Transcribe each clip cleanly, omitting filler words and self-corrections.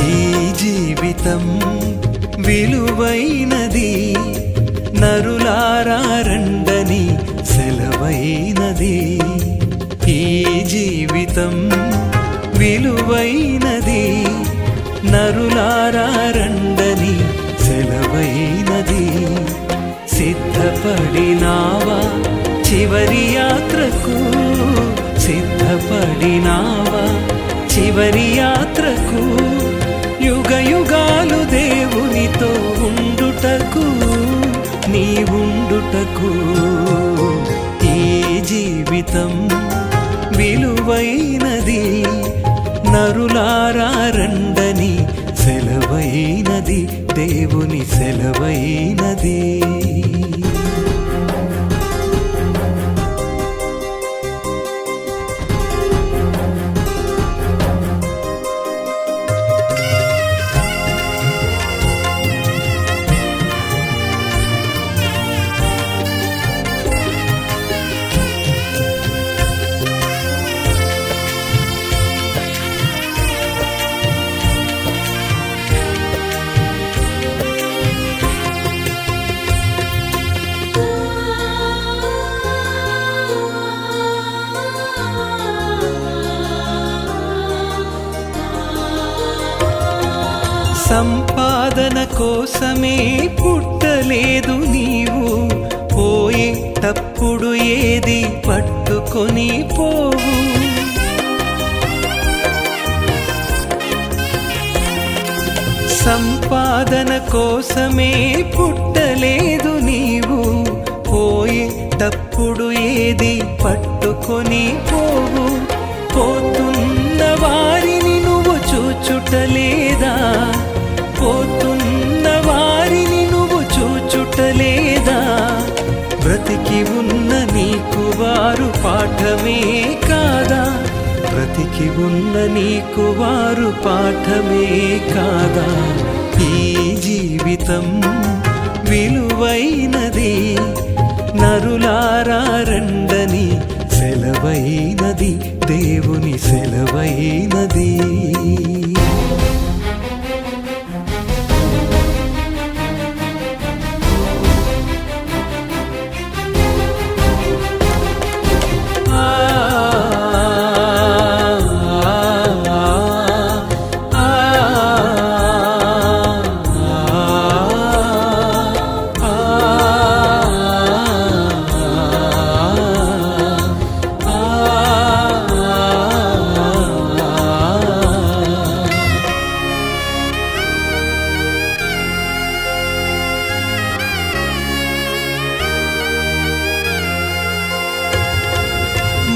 ఈ జీవితం విలువైనది, నరులారా రండని సెలవైనది. ఈ జీవితం విలువైనది, నరులారా రండని సెలవైనది. సిద్ధపడినావా చివరి యాత్రకు, సిద్ధపడినావా చివరి యాత్రకు, యుగ యుగాలు దేవునితో ఉండుటకు, నీ ఉండుటకు. ఈ జీవితం విలువైనది, నరులారా రండని సెలవైనది, దేవుని సెలవైనది. సంపాదన కోసమే పుట్టలేదు నీవు, పోయేటప్పుడు ఏది పట్టుకొని పోవు. సంపాదన కోసమే పుట్టలేదు నీవు, పోయేటప్పుడు ఏది పట్టుకొని పోవు. పోతున్న వారిని నువ్వు చూచుటలేదా, పోతున్న వారిని నువ్వు చూచుటలేదా. బ్రతికి ఉన్న నీకు వారు పాఠమే కాదా, బ్రతికి ఉన్న నీకు వారు పాఠమే కాదా. ఈ జీవితం విలువైనది, నరులారా రండని సెలవైనది, దేవుని సెలవైనది.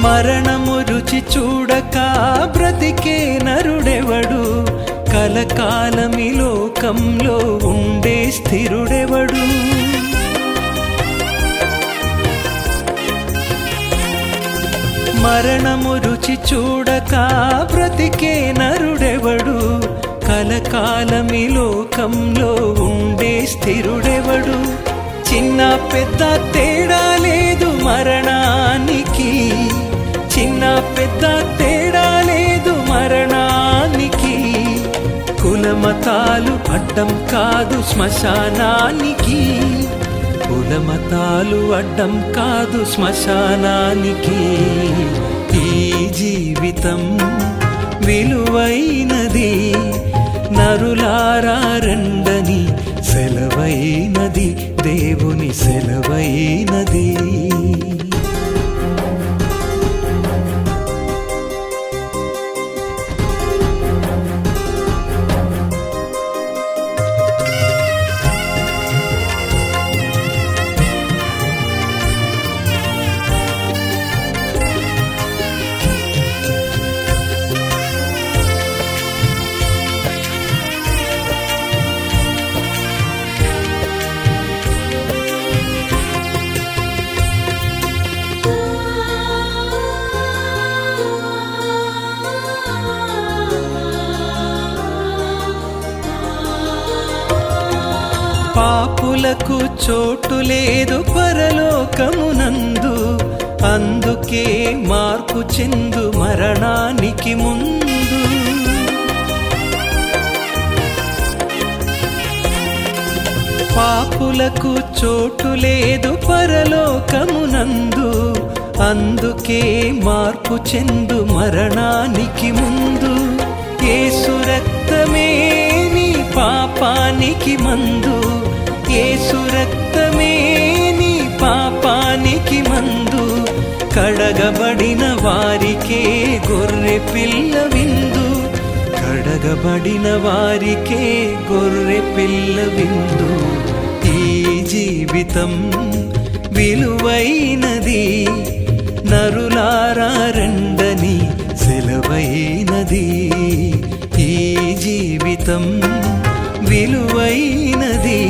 మరణము రుచి చూడక బ్రతికే నరుడెవడు, కలకాలమి లోకంలో ఉండే స్థిరుడెవడు. మరణము రుచి చూడక బ్రతికే నరుడెవడు, కలకాలమి లోకంలో ఉండే స్థిరుడెవడు. చిన్న పెద్ద తేడా లేదు మరణానికి, చిన్న పెద్ద తేడా లేదు మరణానికి. కులమతాలు అడ్డం కాదు శ్మశానానికి, కులమతాలు అడ్డం కాదు శ్మశానానికి. ఈ జీవితం విలువైనది, నరులారా రండని సెలవైనది, దేవుని సెలవైనది. పాపులకు చోటు లేదు పరలోకమునందు, అందుకే మార్పు చెందు మరణానికి ముందు. మార్పులకు చోటు లేదు పరలోకమునందు, అందుకే మార్పు చెందు మరణానికి ముందు. యేసు రక్తమే నీ పాపానికి మందు, యేసు రక్తమే నీ పాపానికి మందు. కడగబడిన వారికే గొర్రె పిల్ల విందు, కడగబడిన వారికే గొర్రె పిల్ల విందు. ఈ జీవితం విలువైనది, నరులారా రండని సెలవైనది. ఈ జీవితం విలువైనది,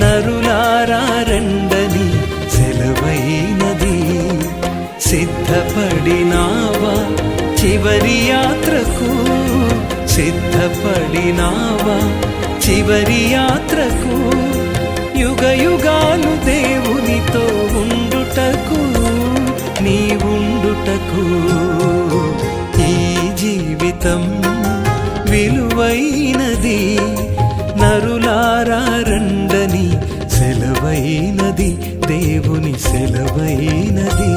నరులారా రండని సెలవైనది. సిద్ధపడినావా చివరి యాత్రకు, సిద్ధపడినావా చివరి యాత్రకు, యుగ యుగాలు దేవునితో ఉండుటకు, నీవుండుటకు. ఈ జీవితం విలువైనది, నరులారా రండని సెలవైనది, దేవుని సెలవైనది.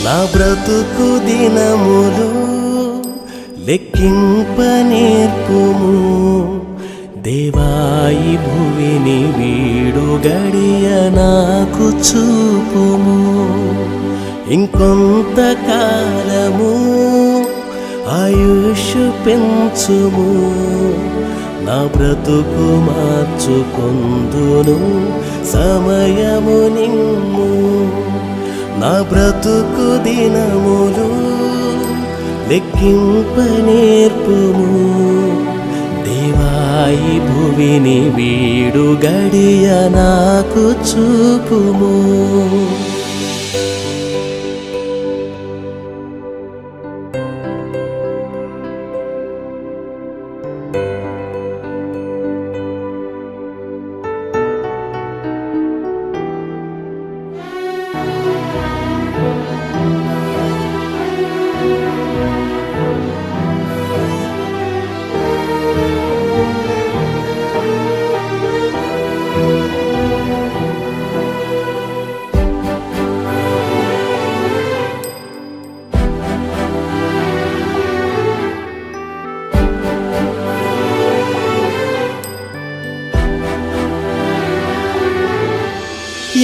నా బ్రతుకు దినములు లెక్కింప నేర్పుము, దేవాయి భువిని వీడు గడియ నాకు చూపుము. ఇంకొంత కాలము ఆయుష్ పెంచుము, నా బ్రతుకు మార్చుకొందును సమయము నిమ్ము. నా బ్రతుకు దినములు లెక్కింప నేర్పుము, దేవాయి భువిని వీడు గడియ నాకు చూపుము.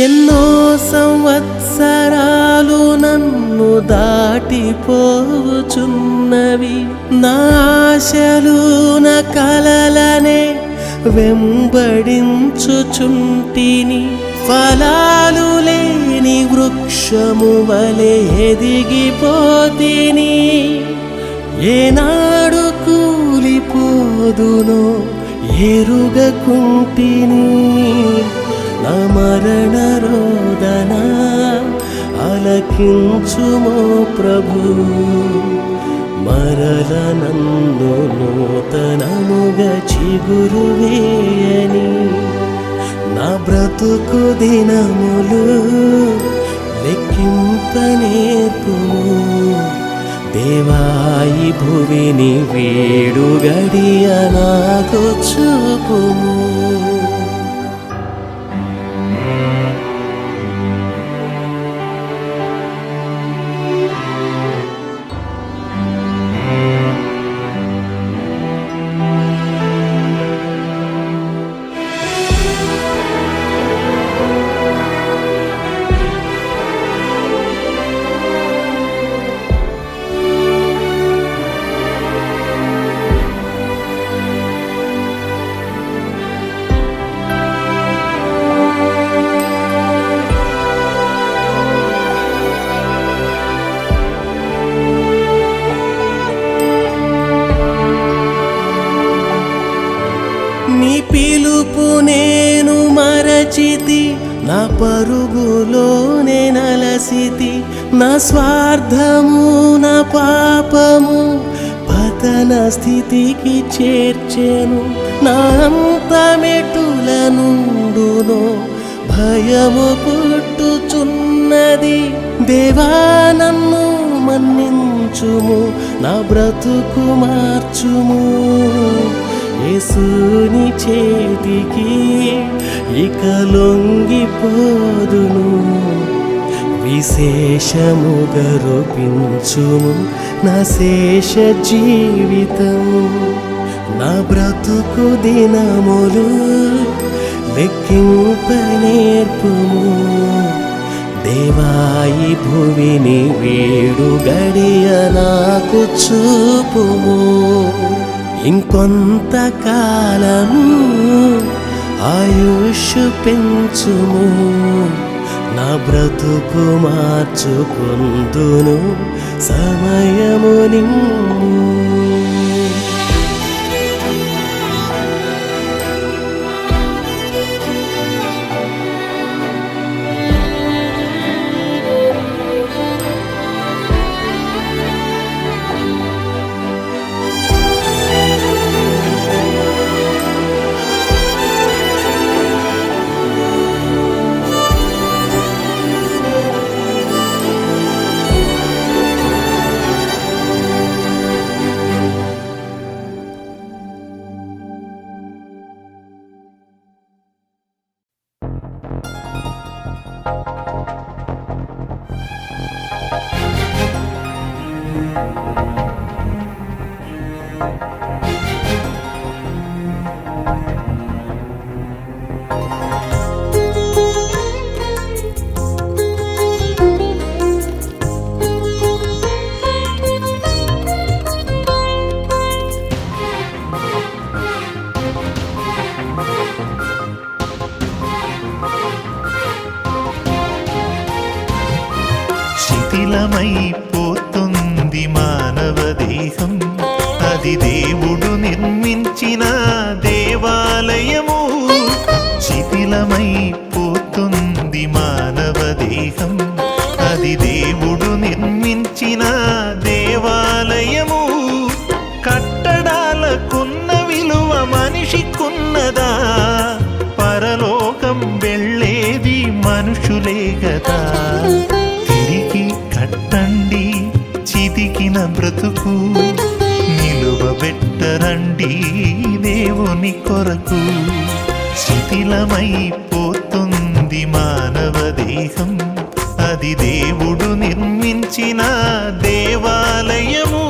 ఎన్నో సంవత్సరాలు నన్ను దాటిపోచున్నవి, నా ఆశలు నా కలలనే వెంబడించుచుంటిని. ఫలాలు లేని వృక్షము వలె ఎదిగిపోతిని, ఏనాడు కూలిపోదునో ఎరుగకుంటిని. నా మరణ రోదన ఆలకించుమో ప్రభు, మరల నన్ను నూతనముగా చిగురు వేయని. నా బ్రతుకు దినములు లెక్కింప నేర్పుము, దేవాయి భువిని వీడు గడియ నాకు చూపుము. పిలుపు నేను మరచితి, నా పరుగులోనే నలసితి. నా స్వార్థము నా పాపము పతన స్థితికి చేర్చెను. నా అంతమెటుల నుండునో భయము పుట్టుచున్నది. దేవా నన్ను మన్నించుము, నా బ్రతుకు మార్చుము. యేసుని చేతికి ఇక లొంగిపోదును. విశేషముగా రూపించుము నా శేష జీవితం. నా బ్రతుకు దినములు లెక్కింపనేర్పుము. దేవాయి భువిని వేడు గడియ నాకు చూపుము. ఇంకొంతకాలము ఆయుష్ పెంచుము. నా బ్రతుకు మార్చుకుందును సమయము నిమ్ము. శిథిలమైపోతుంది మానవ దేహం, అది దేవుడు నిర్మించిన దేవాలయము. శిథిలమైపోతుంది మానవ దేహం, అది దేవుడు నిర్మించిన దేవాలయము. కట్టడాలకున్న విలువ మనిషికున్నదా? పరలోకం వెళ్ళేది మనుషులే గదా. కట్టండి చితికిన బ్రతుకు, నిలువబెట్టరండి దేవుని కొరకు. శిథిలమైపోతుంది మానవ దేహం, అది దేవుడు నిర్మించిన దేవాలయము.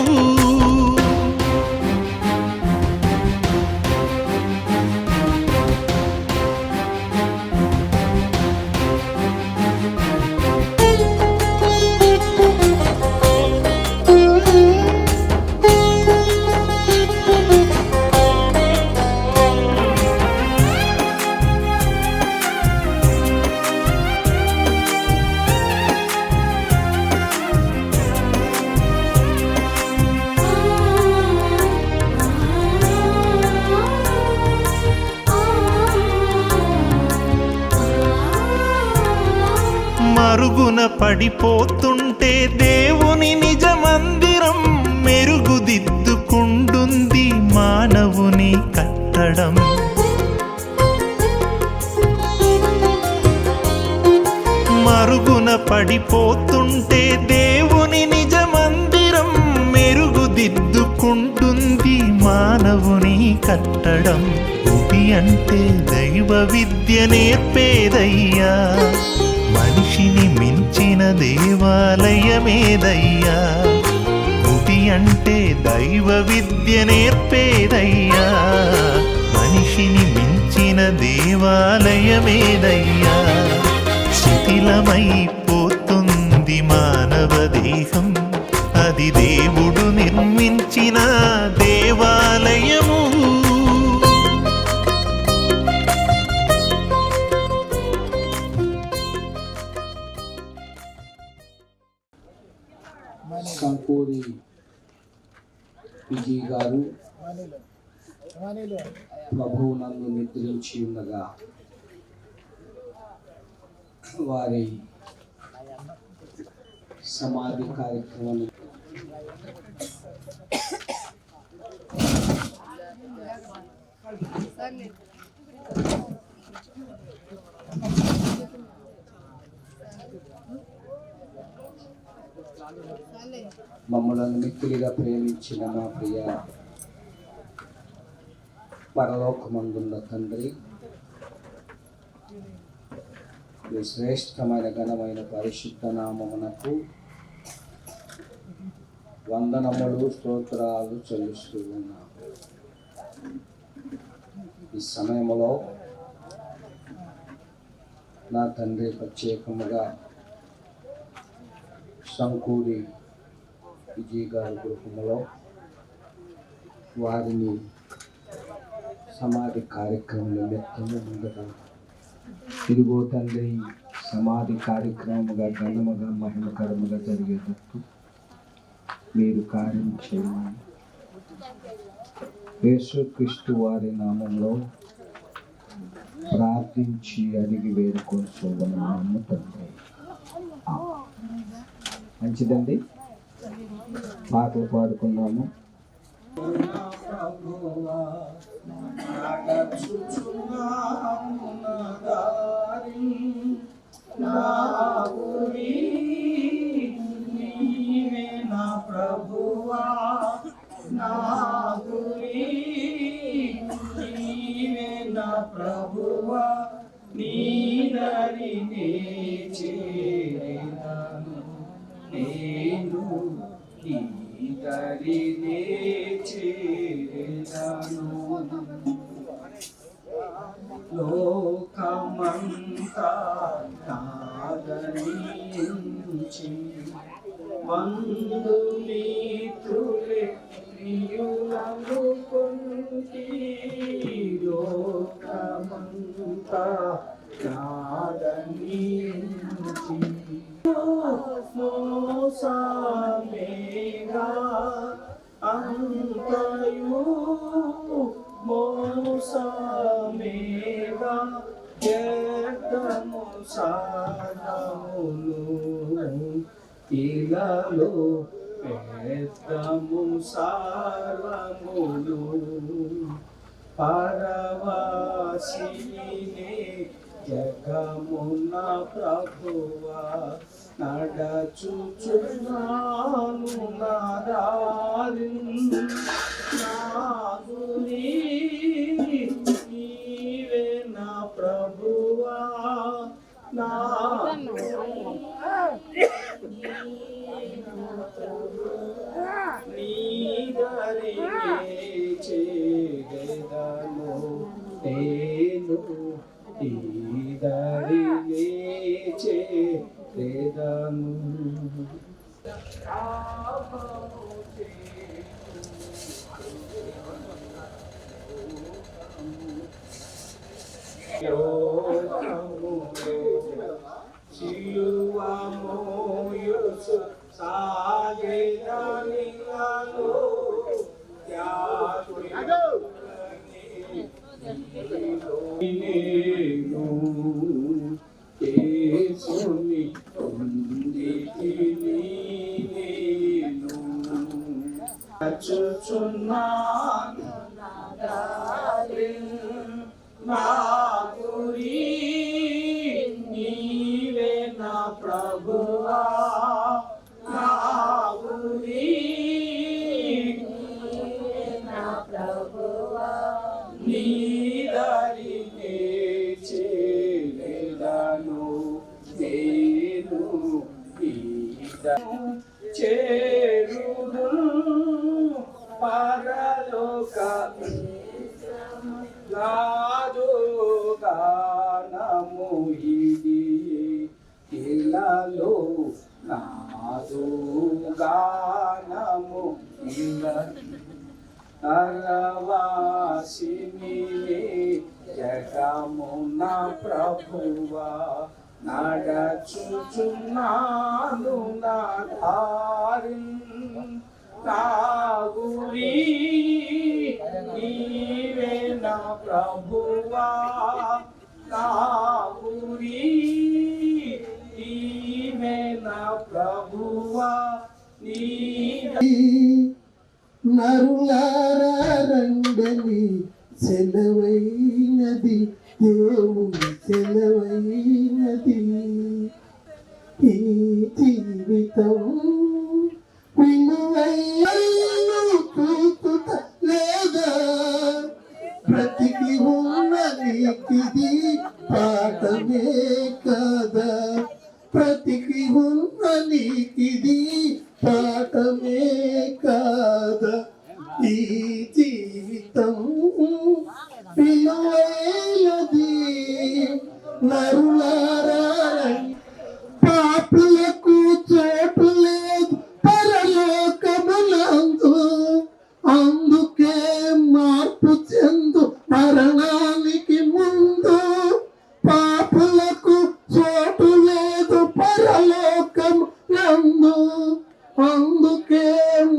మరుగున పడిపోతుంటే దేవుని నిజ మందిరం మెరుగుదిద్దుకుంటుంది మానవుని కట్టడం. మరుగున పడిపోతుంటే దేవుని నిజ మందిరం మెరుగుదిద్దుకుంటుంది మానవుని కట్టడం. గుడి అంటే దైవ విద్య నేర్పేదయ్యా, మనిషిని మించిన దేవాలయమేదయ్యా. గుడి అంటే దైవ విద్య నేర్పేదయ్యా, మనిషిని మించిన దేవాలయమేదయ్యా. శిథిలమైపోతుంది మానవ దేహం, అది దేవుడు నిర్మించిన దేవాలయము. కంపూరి విజయ్ గారు ప్రభువు నందు నిద్రించి ఉండగా వారి సమాధి కార్యక్రమం మమ్మలను మిక్కిలిగా ప్రేమించిన మా ప్రియ పరలోకమందున్న తండ్రి, ఈ శ్రేష్టమైన ఘనమైన పరిశుద్ధ నామమునకు వందనములు స్తోత్రాలు చెల్లిస్తూ ఉన్నాము. ఈ సమయంలో నా తండ్రి ప్రత్యేకముగా సంకూరి విజయ్ గారి గృహంలో వారిని సమాధి కార్యక్రమం నిమిత్తము ముందుగా ఇదిగో తండ్రి సమాధి కార్యక్రమముగా ఘనముగా మహిమకరముగా జరిగేటట్టు మీరు కార్యం చేయమని యేసుక్రీస్తు వారి నామంలో ప్రార్థించి అడిగి వేడుకోవాలని తండ్రి. మంచిదండి, పాటలు పాడుకున్నాము. ప్రభువా నా గురి నీవే నా ప్రభువా, నీ దరినే చేరేదను నేను, నీ దరినే చేరేదను. లోకమంతా నాదరించి మందుమిత్రులే ప్రియులను కొంటి, లోకమంతా నాదరించి మోసమేగా అంతయు మోసమేగా వ్యర్థము సాధములు ఇలాలో పెద్దము సారములు పరవాసినే జగమున ప్రభువా నడచుచున్నాను నా దారి, నా గురి నీవే నా ప్రభువా, నా నీ దరినే చేరేదను నేను, నీ దరినే చేరేదను. సిలువ మోయుచు సాగెదనిలో నేను యేసుని పొందితిని, నేను నడుచుచున్నాను నా గురి నీవే నా ప్రభువా, నా గురి నా ప్రభువా, నీ దరినే చేరేదను నేను, చేరుదు పరలోక నాదు గానము ఇది, ఇలాలో నాదు గానము నరవాసిని జగమున ప్రభువా నడచుచున్నాను నా దారి, నా గురి ప్రభువా నా ఊరి నీవే నా ప్రభువా నీ నరులారా రండని సెలవైనది దేవుని సెలవైనది ఈ జీవితం చూపుత లేదా బ్రతికి ఉన్న నీకిది పాఠమే కదా బ్రతికి ఉన్న నీకిది పాఠమే కాదా ఈ జీవితం విలువైనది నరులారా పాపులకు చోటు లేదు పరలోకములందు అందుకే మార్పు చెందు మరణానికి ముందు పాపులకు చోటు లేదు పరలోకములందు అందుకే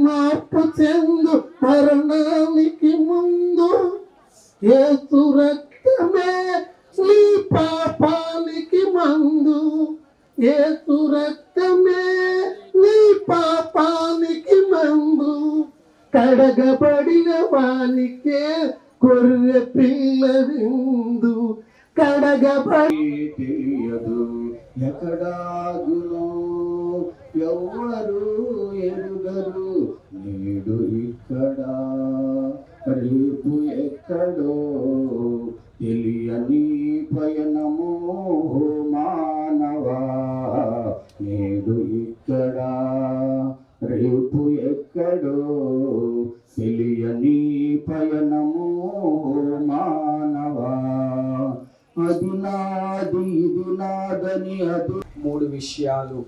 మార్పు చెందు మరణానికి ముందు యేసు రక్తమే నీ పాపానికి మందు యేసు రక్తమే నీ పాపానికి మందు కడగబడిన వానికే గొర్రె పిల్ల విందు కడగబడి తెలియదు ఎక్కడాగునో ఎవ్వరు ఎరుగరు నేడు ఇక్కడ రేపు ఎక్కడో తెలియని పయనము మానవా నేడు ఇక్కడ రేపు ఎక్కడో తెలియని పయనము మానవా అది నాది ఇది నాదని అది 3 విషయాలు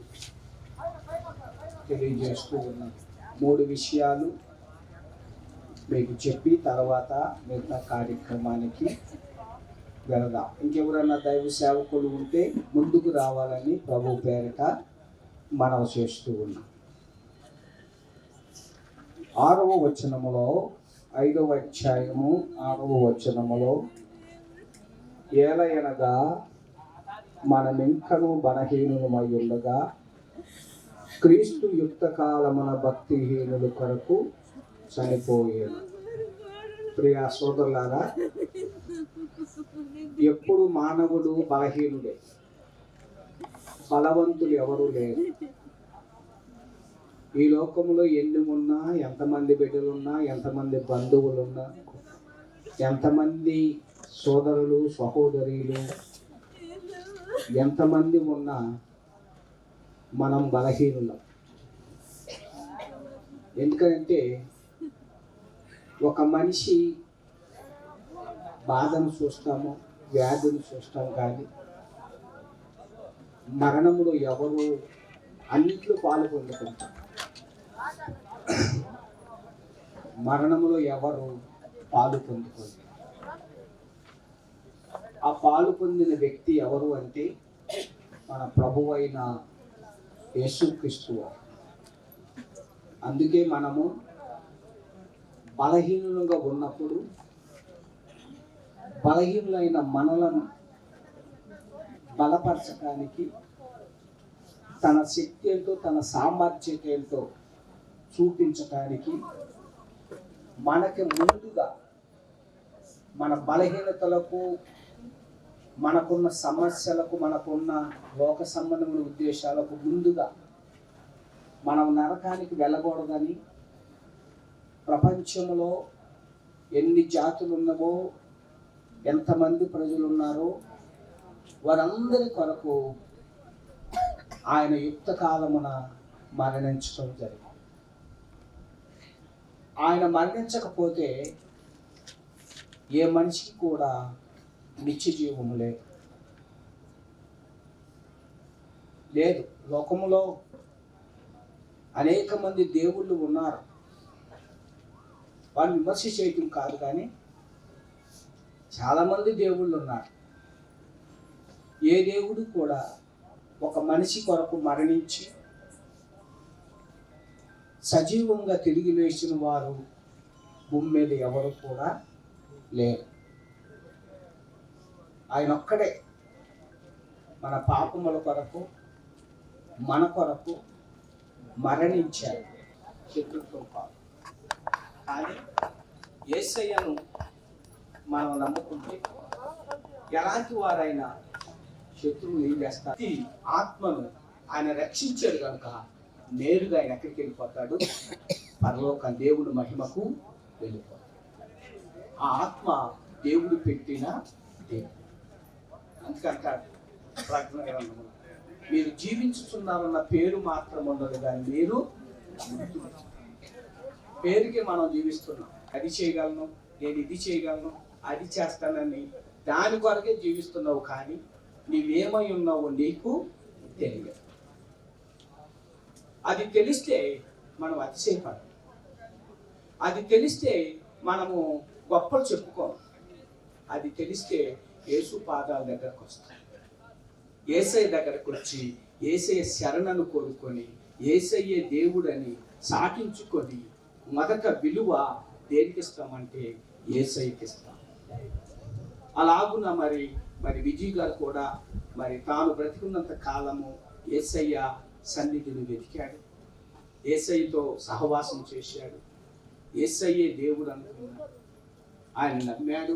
తెలియజేస్తూ ఉన్నాను. 3 విషయాలు మీకు చెప్పి తర్వాత మిగతా కార్యక్రమానికి వెళదాం. ఇంకెవరన్నా దైవ సేవకులు ఉంటే ముందుకు రావాలని ప్రభు పేరిట మనవి చేస్తూ ఉన్నాం. 6వ వచనములో 5వ అధ్యాయము 6వ వచనములో ఏలయనగా మనమింకను బలహీనులమై ఉండగా క్రీస్తు యుక్త కాలమున భక్తిహీనుల కొరకు చనిపోయాను. ప్రియా సోదరులారా, ఎప్పుడు మానవుడు బలహీనుడే, బలవంతులు ఎవరు లేరు. ఈ లోకంలో ఎన్ని ఉన్నా, ఎంతమంది బిడ్డలున్నా, ఎంతమంది బంధువులున్నా, ఎంతమంది సోదరులు సహోదరులు ఎంతమంది ఉన్నా మనం బలహీనులం. ఎందుకంటే ఒక మనిషి బాధను చూస్తాము, వ్యాధిని చూస్తాం, కానీ మరణములో ఎవరు అన్నిట్లో పాలు పొందుకుంటారు. మరణములో ఎవరు పాలు పొందుకుంటారు? ఆ పాలు పొందిన వ్యక్తి ఎవరు అంటే మన ప్రభువైన యేసుక్రీస్తు. అందుకే మనము బలహీనులుగా ఉన్నప్పుడు బలహీనులైన మనలను బలపరచడానికి తన శక్తి ఏంటో, తన సామర్థ్యత ఏంటో చూపించటానికి మనకి ముందుగా మన బలహీనతలకు, మనకున్న సమస్యలకు, మనకున్న లోక సంబంధమైన ఉద్దేశాలకు ముందుగా మనం నరకానికి వెళ్ళకూడదని, ప్రపంచంలో ఎన్ని జాతులు ఉన్నావో, ఎంతమంది ప్రజలు ఉన్నారో వారందరి కొరకు ఆయన యుక్త కాలమున మరణించడం జరిగింది. ఆయన మరణించకపోతే ఏ మనిషికి కూడా నిత్య జీవము లేదు. లోకములో అనేక మంది దేవుళ్ళు ఉన్నారు. వాళ్ళు విమర్శ చేయటం కాదు, కానీ చాలామంది దేవుళ్ళు ఉన్నారు. ఏ దేవుడు కూడా ఒక మనిషి కొరకు మరణించి సజీవంగా తిరిగి లేచిన వారు భూమి మీద ఎవరు కూడా లేరు. ఆయన ఒక్కడే మన పాపముల కొరకు మన కొరకు మరణించారు, శత్రుత్వం కాదు. కానీ యేసయ్యను మనం నమ్ముకుంటే ఎలాంటి వారైనా శత్రువుని ఏం చేస్తారు? ఈ ఆత్మను ఆయన రక్షించాడు కనుక నేరుగా ఆయన ఎక్కడికి వెళ్ళిపోతాడు? పరలోక దేవుడు మహిమకు వెళ్ళిపోతాడు. ఆ ఆత్మ దేవుడు పెట్టిన దేవుడు. అందుకంటాడు ప్రకటన గ్రంథంలో, మీరు జీవించుతున్నారన్న పేరు మాత్రం ఉండదు కానీ మీరు పేరుకి మనం జీవిస్తున్నాం. అది చేయగలను, నేను ఇది చేయగలను, అది చేస్తానని దాని కొరకే జీవిస్తున్నావు. కానీ నీవేమై ఉన్నావో నీకు తెలియదు. అది తెలిస్తే మనం అతిశయపడం. అది తెలిస్తే మనము గొప్పలు చెప్పుకోం. అది తెలిస్తే యేసు పాదాల దగ్గరకు వస్తాం. యేసయ్య దగ్గరకు వచ్చి యేసయ్య శరణను కోరుకొని యేసయ్యే దేవుడని సాటించుకొని మొదట విలువ దేనికి ఇస్తామంటే యేసయ్యకి ఇస్తాం. అలాగున మరి విజయ్ గారు కూడా మరి తాను బ్రతికున్నంత కాలము యేసయ్య సన్నిధిని వెతికాడు, యేసయ్యతో సహవాసం చేశాడు, యేసయ్యే దేవుడు అనుకున్నాడు. ఆయన నమ్మాడు,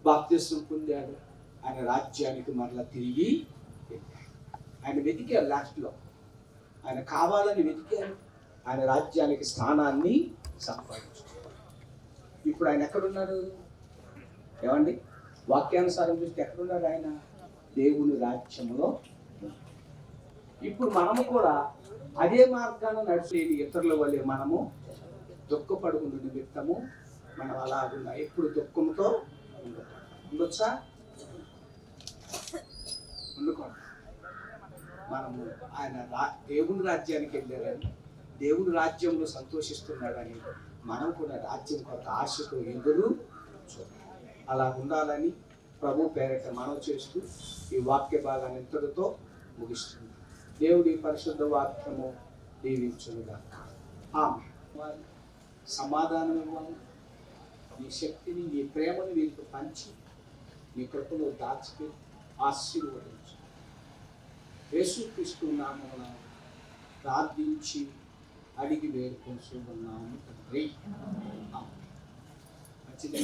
బాప్తిస్మం పొందాడు, ఆయన రాజ్యానికి మరలా తిరిగి ఆయన వెతికాడు. లాస్ట్లో ఆయన కావాలని వెతికాడు, ఆయన రాజ్యానికి స్థానాన్ని సంపాదించుకున్నాడు. ఇప్పుడు ఆయన ఎక్కడున్నాడు? ఏమండి, వాక్యానుసారం చూస్తే ఎక్కడున్నాడు ఆయన? దేవుని రాజ్యంలో. ఇప్పుడు మనము కూడా అదే మార్గాన్ని నడిచేది ఇతరుల వల్లే మనము దుఃఖపడుకున్న నిమిత్తము మనం అలాగున్నా ఎప్పుడు దుఃఖంతో ఉండొచ్చా? ఉండుకోండి. మనము ఆయన దేవుని రాజ్యానికి వెళ్ళారని, దేవుని రాజ్యంలో సంతోషిస్తున్నాడని మనం కూడా రాజ్యం కొత్త ఆశతో ఎదురు చూడాలి. అలా ఉండాలని ప్రభు పేరిట మనం చేస్తూ ఈ వాక్య భాగాన్ని ఇంతటితో ముగిస్తుంది. దేవుడి పరిశుద్ధ వాక్యము దీవించునుగా. ఆమేన్. సమాధానం ఇవ్వాలి, నీ శక్తిని, నీ ప్రేమను వీరికి పంచి నీ కృపలో దాచిపెట్టి ఆశీర్వదించు. యేసుక్రీస్తు నామమున ప్రార్థించి అడిగి వేడుకొంచున్నాము తండ్రి. మంచిది.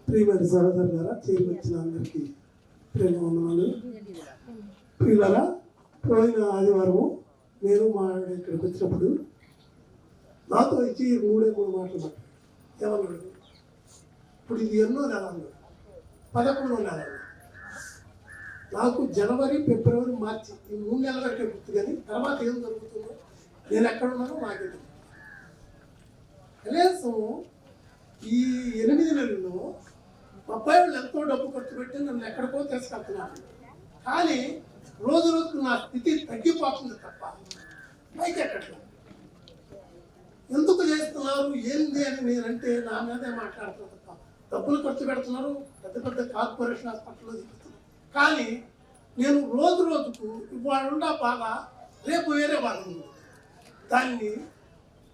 ప్రియమైన సహోదరులారా, చేరి వచ్చిన అందరికీ ప్రేమ వందనాలు. ప్రియులారా, పోయిన ఆదివారము నేను మా ఆవిడ ఇక్కడికి వచ్చినప్పుడు నాతో ఇచ్చి 3 మాటలు మాట్లాడు. ఏమన్నాడు? ఇప్పుడు ఇది ఎన్నో నెల అన్నాడు? 11వ నెల అన్నాడు. నాకు జనవరి, ఫిబ్రవరి, మార్చి ఈ 3 నెలల వరకే గుర్తు, కానీ తర్వాత ఏం జరుగుతుందో నేను ఎక్కడున్నానో నాకే తెలియదు. కనీసం ఈ 8 నెలల్లో మా అబ్బాయి వాళ్ళు ఎంతో డబ్బు ఖర్చు పెట్టి నన్ను ఎక్కడికో తీసుకెళ్తున్నాను. కానీ రోజు రోజుకు నా స్థితి తగ్గిపోతుంది తప్ప పైకి ఎక్కట్లేదు. ఎందుకు చేస్తున్నారు ఏంది అని నేనంటే నా మీదే మాట్లాడుతున్నారు తప్ప. డబ్బులు ఖర్చు పెడుతున్నారు, పెద్ద పెద్ద కార్పొరేషన్ హాస్పిటల్లో చూపిస్తున్నారు. కానీ నేను రోజు రోజుకు ఇవాళ ఉన్న బాధ రేపు వేరే బాధ ఉంది. దాన్ని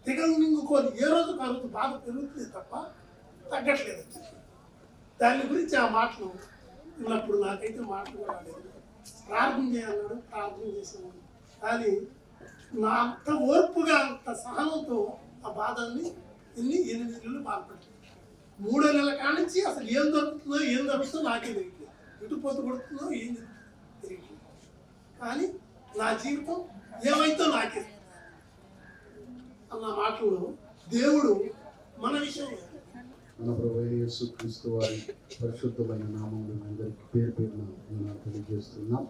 దిగమింగుకొని ఏ రోజుకు ఆ రోజు బాధ పెరుగుతుంది తప్ప తగ్గట్లేదు. దాని గురించి ఆ మాటలు ఉన్నప్పుడు నాకైతే మాటలు కూడా లేదు. ప్రార్థన చేయాలన్నాడు, ప్రార్థన చేసేవాడు. కానీ నా అంత ఓర్పుగా, అంత సహనంతో ఆ బాధల్ని 8 నెలలు బాధపడుతుంది. 3వ నెల కానించి అసలు ఏం దొరుకుతుందో నాకే తెలియట్లేదు. ఇటుపోతు కొడుతుందో ఏం తెలియట్లేదు. కానీ నా జీవితం ఏమైతే నాకే అన్న మాటలు దేవుడు మన విషయంలో మన ప్రభు యేసుక్రీస్తు వారి పరిశుద్ధమైన నామములు అందరికీ పేరు పేరున నేను తెలియజేస్తున్నాం.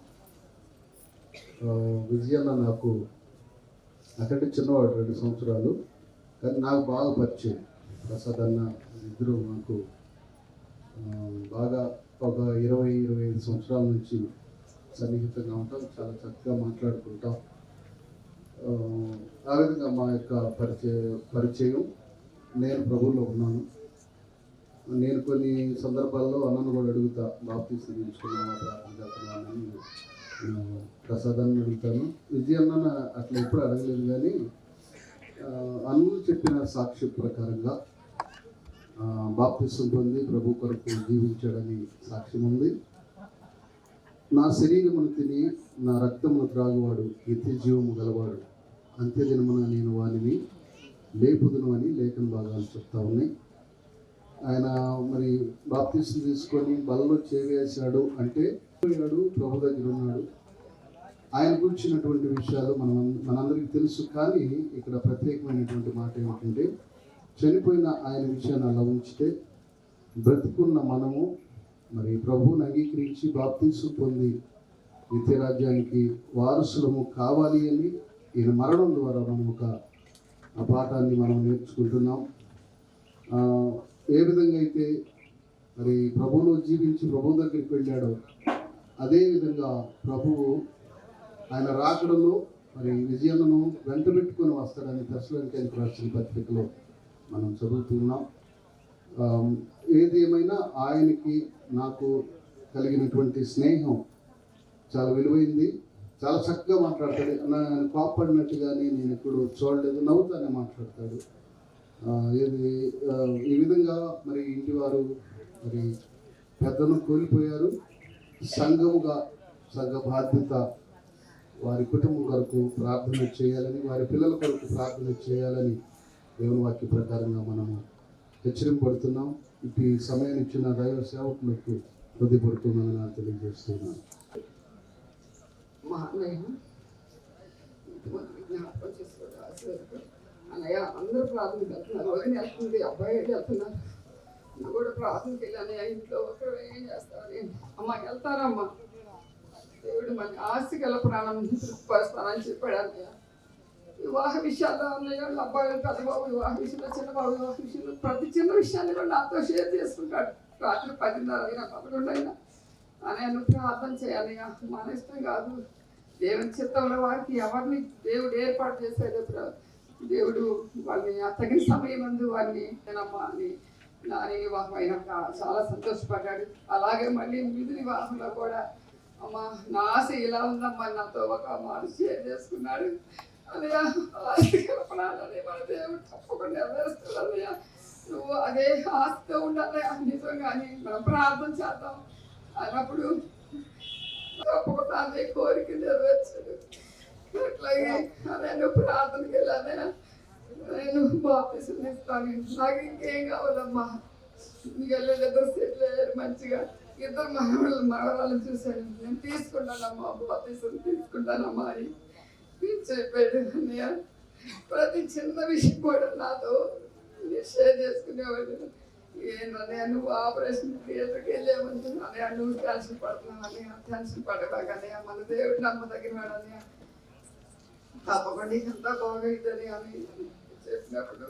విజయన్న నాకు నాకంటే చిన్నవాడు, 2 సంవత్సరాలు, కానీ నాకు బాగా పరిచయం. ప్రసాద్ అన్న ఇద్దరు నాకు బాగా ఒక 20-25 సంవత్సరాల నుంచి సన్నిహితంగా ఉంటాం, చాలా చక్కగా మాట్లాడుకుంటాం. ఆ విధంగా మా యొక్క పరిచయం నేను ప్రభువులో ఉన్నాను. నేను కొన్ని సందర్భాల్లో అన్నను కూడా అడుగుతా, బాప్తీసం తీసుకున్నామా, ప్రార్థన చేస్తున్నామని ప్రసాదాన్ని అడుగుతాను. విజయన్న అట్లా ఎప్పుడు అడగలేదు. కానీ అన్ను చెప్పిన సాక్షి ప్రకారంగా బాప్తిసం పొంది ప్రభు కొరకు జీవించాడని సాక్ష్యం ఉంది. నా శరీరమును తిని నా రక్తమును త్రాగువాడు నిత్య జీవము గలవాడు, అంత్యదినమున నేను వానిని లేపుదును అని లేఖన భాగాలు చెప్తా ఉన్నాయి. ఆయన మరి బాప్తిసం తీసుకొని బలలో చేవేశాడు అంటే పోయాడు, ప్రభు దగ్గర ఉన్నాడు. ఆయన గురించినటువంటి విషయాలు మనందరికీ తెలుసు. కానీ ఇక్కడ ప్రత్యేకమైనటువంటి మాట ఏమిటంటే, చనిపోయిన ఆయన విషయాన్ని అలా ఉంచితే బ్రతికున్న మనము మరి ప్రభువుని అంగీకరించి బాప్తిసం పొంది నిత్యరాజ్యానికి వారసులము కావాలి అని ఈయన మరణం ద్వారా మనం ఒక పాఠాన్ని మనం నేర్చుకుంటున్నాం. ఏ విధంగా అయితే మరి ప్రభువులో జీవించి ప్రభు దగ్గరికి వెళ్ళాడో అదేవిధంగా ప్రభువు ఆయన రాకడలో మరి విజయాలను వెంట పెట్టుకొని వస్తాడని తెస్సలోనికైలకు రాసిన పత్రికలో మనం చదువుతున్నాం. ఏది ఏమైనా ఆయనకి నాకు కలిగినటువంటి స్నేహం చాలా విలువైంది. చాలా చక్కగా మాట్లాడతాడు. ఆయన కోప్పడినట్టుగానే నేను ఎప్పుడు చూడలేదు, నవ్వుతానే మాట్లాడతాడు. ఈ విధంగా మరి ఇంటి వారు మరి పెద్దను కోల్పోయారు. సంఘముగా సంఘ బాధ్యత వారి కుటుంబం కొరకు ప్రార్థన చేయాలని, వారి పిల్లల కొరకు ప్రార్థన చేయాలని దేవుని వాక్య ప్రకారంగా మనము హెచ్చరింపబడుతున్నాం. ఇటు సమయాన్ని ఇచ్చిన దైవ సేవకులకు హృదయపూర్వకంగా తెలియజేస్తున్నాను. అన్నయ్య అందరూ ప్రార్థనకి వెళ్తున్నారు, వదిన వెళ్తుంది, అబ్బాయి వెళ్తున్నారు. నువ్వు కూడా ప్రార్థనకి వెళ్ళి అన్నయ్య ఇంట్లో ఒకరు ఏం చేస్తారని అమ్మ వెళ్తారమ్మా, దేవుడు మన ఆస్తి గల ప్రాణం తృప్తిపరుస్తానని చెప్పాడు అన్నయ్య. వివాహ విషయాల్లో అన్నయ్య అబ్బాయి పెద్దబాబు వివాహ విషయంలో, చిన్నబాబు వివాహ విషయంలో ప్రతి చిన్న విషయాన్ని కూడా నాతో షేర్ చేసుకుంటాడు. రాత్రి 10:30 అయినా 11 అయినా అన్నయ్య నువ్వు ప్రార్థన చేయాలయ్యా, మన ఇష్టం కాదు, దేవుని చిత్తంలో వారికి ఎవరిని దేవుడు ఏర్పాటు చేశాడు, దేవుడు వాళ్ళని తగిన సమయం ముందు వారిని నేనమ్మా అని నాని వివాహం అయినాక చాలా సంతోషపడ్డాడు. అలాగే మళ్ళీ మిగిలిన వివాహంలో కూడా అమ్మ నా ఆశ ఇలా ఉందమ్మా నాతో ఒక మాట షేర్ చేసుకున్నాడు. అన్నయ్య ఆస్తి మన దేవుడు తప్పకుండా నెరవేరుస్తాడు అన్నయ్య. నువ్వు అదే ఆస్తితో ఉండాలయ్యా, నిజంగాని మనం ప్రార్థన చేద్దాం అన్నప్పుడు తప్పకుండా అదే కోరిక నెరవేర్చాడు. అట్లాగే అదే నువ్వు ప్రార్థనకి వెళ్ళానే, నేను బాప్తిసం ఇస్తాను, నాకు ఇంకేం కావాలమ్మా, నీకు ఇద్దరు సెటిల్ అయ్యారు మంచిగా, ఇద్దరు మనవరాలను చూశాను, నేను తీసుకుంటానమ్మా బాప్తిసం తీసుకుంటానమ్మా అని చెప్పాడు అన్నయ్య. ప్రతి చిన్న విషయం కూడా నాతో షేర్ చేసుకునేవాడు. ఏంటన్నయ్య నువ్వు ఆపరేషన్ థియేటర్కి వెళ్ళామంటే అన్నయ్య నువ్వు టెన్షన్ పడుతున్నావు అన్నయ్య, టెన్షన్ పడబాకన్నయ్య, మన దేవుడు నమ్మదగినవాడు అన్నయ్య, తప్పకుండా ఇంతా బాగైతుంది అని చెప్పినప్పుడు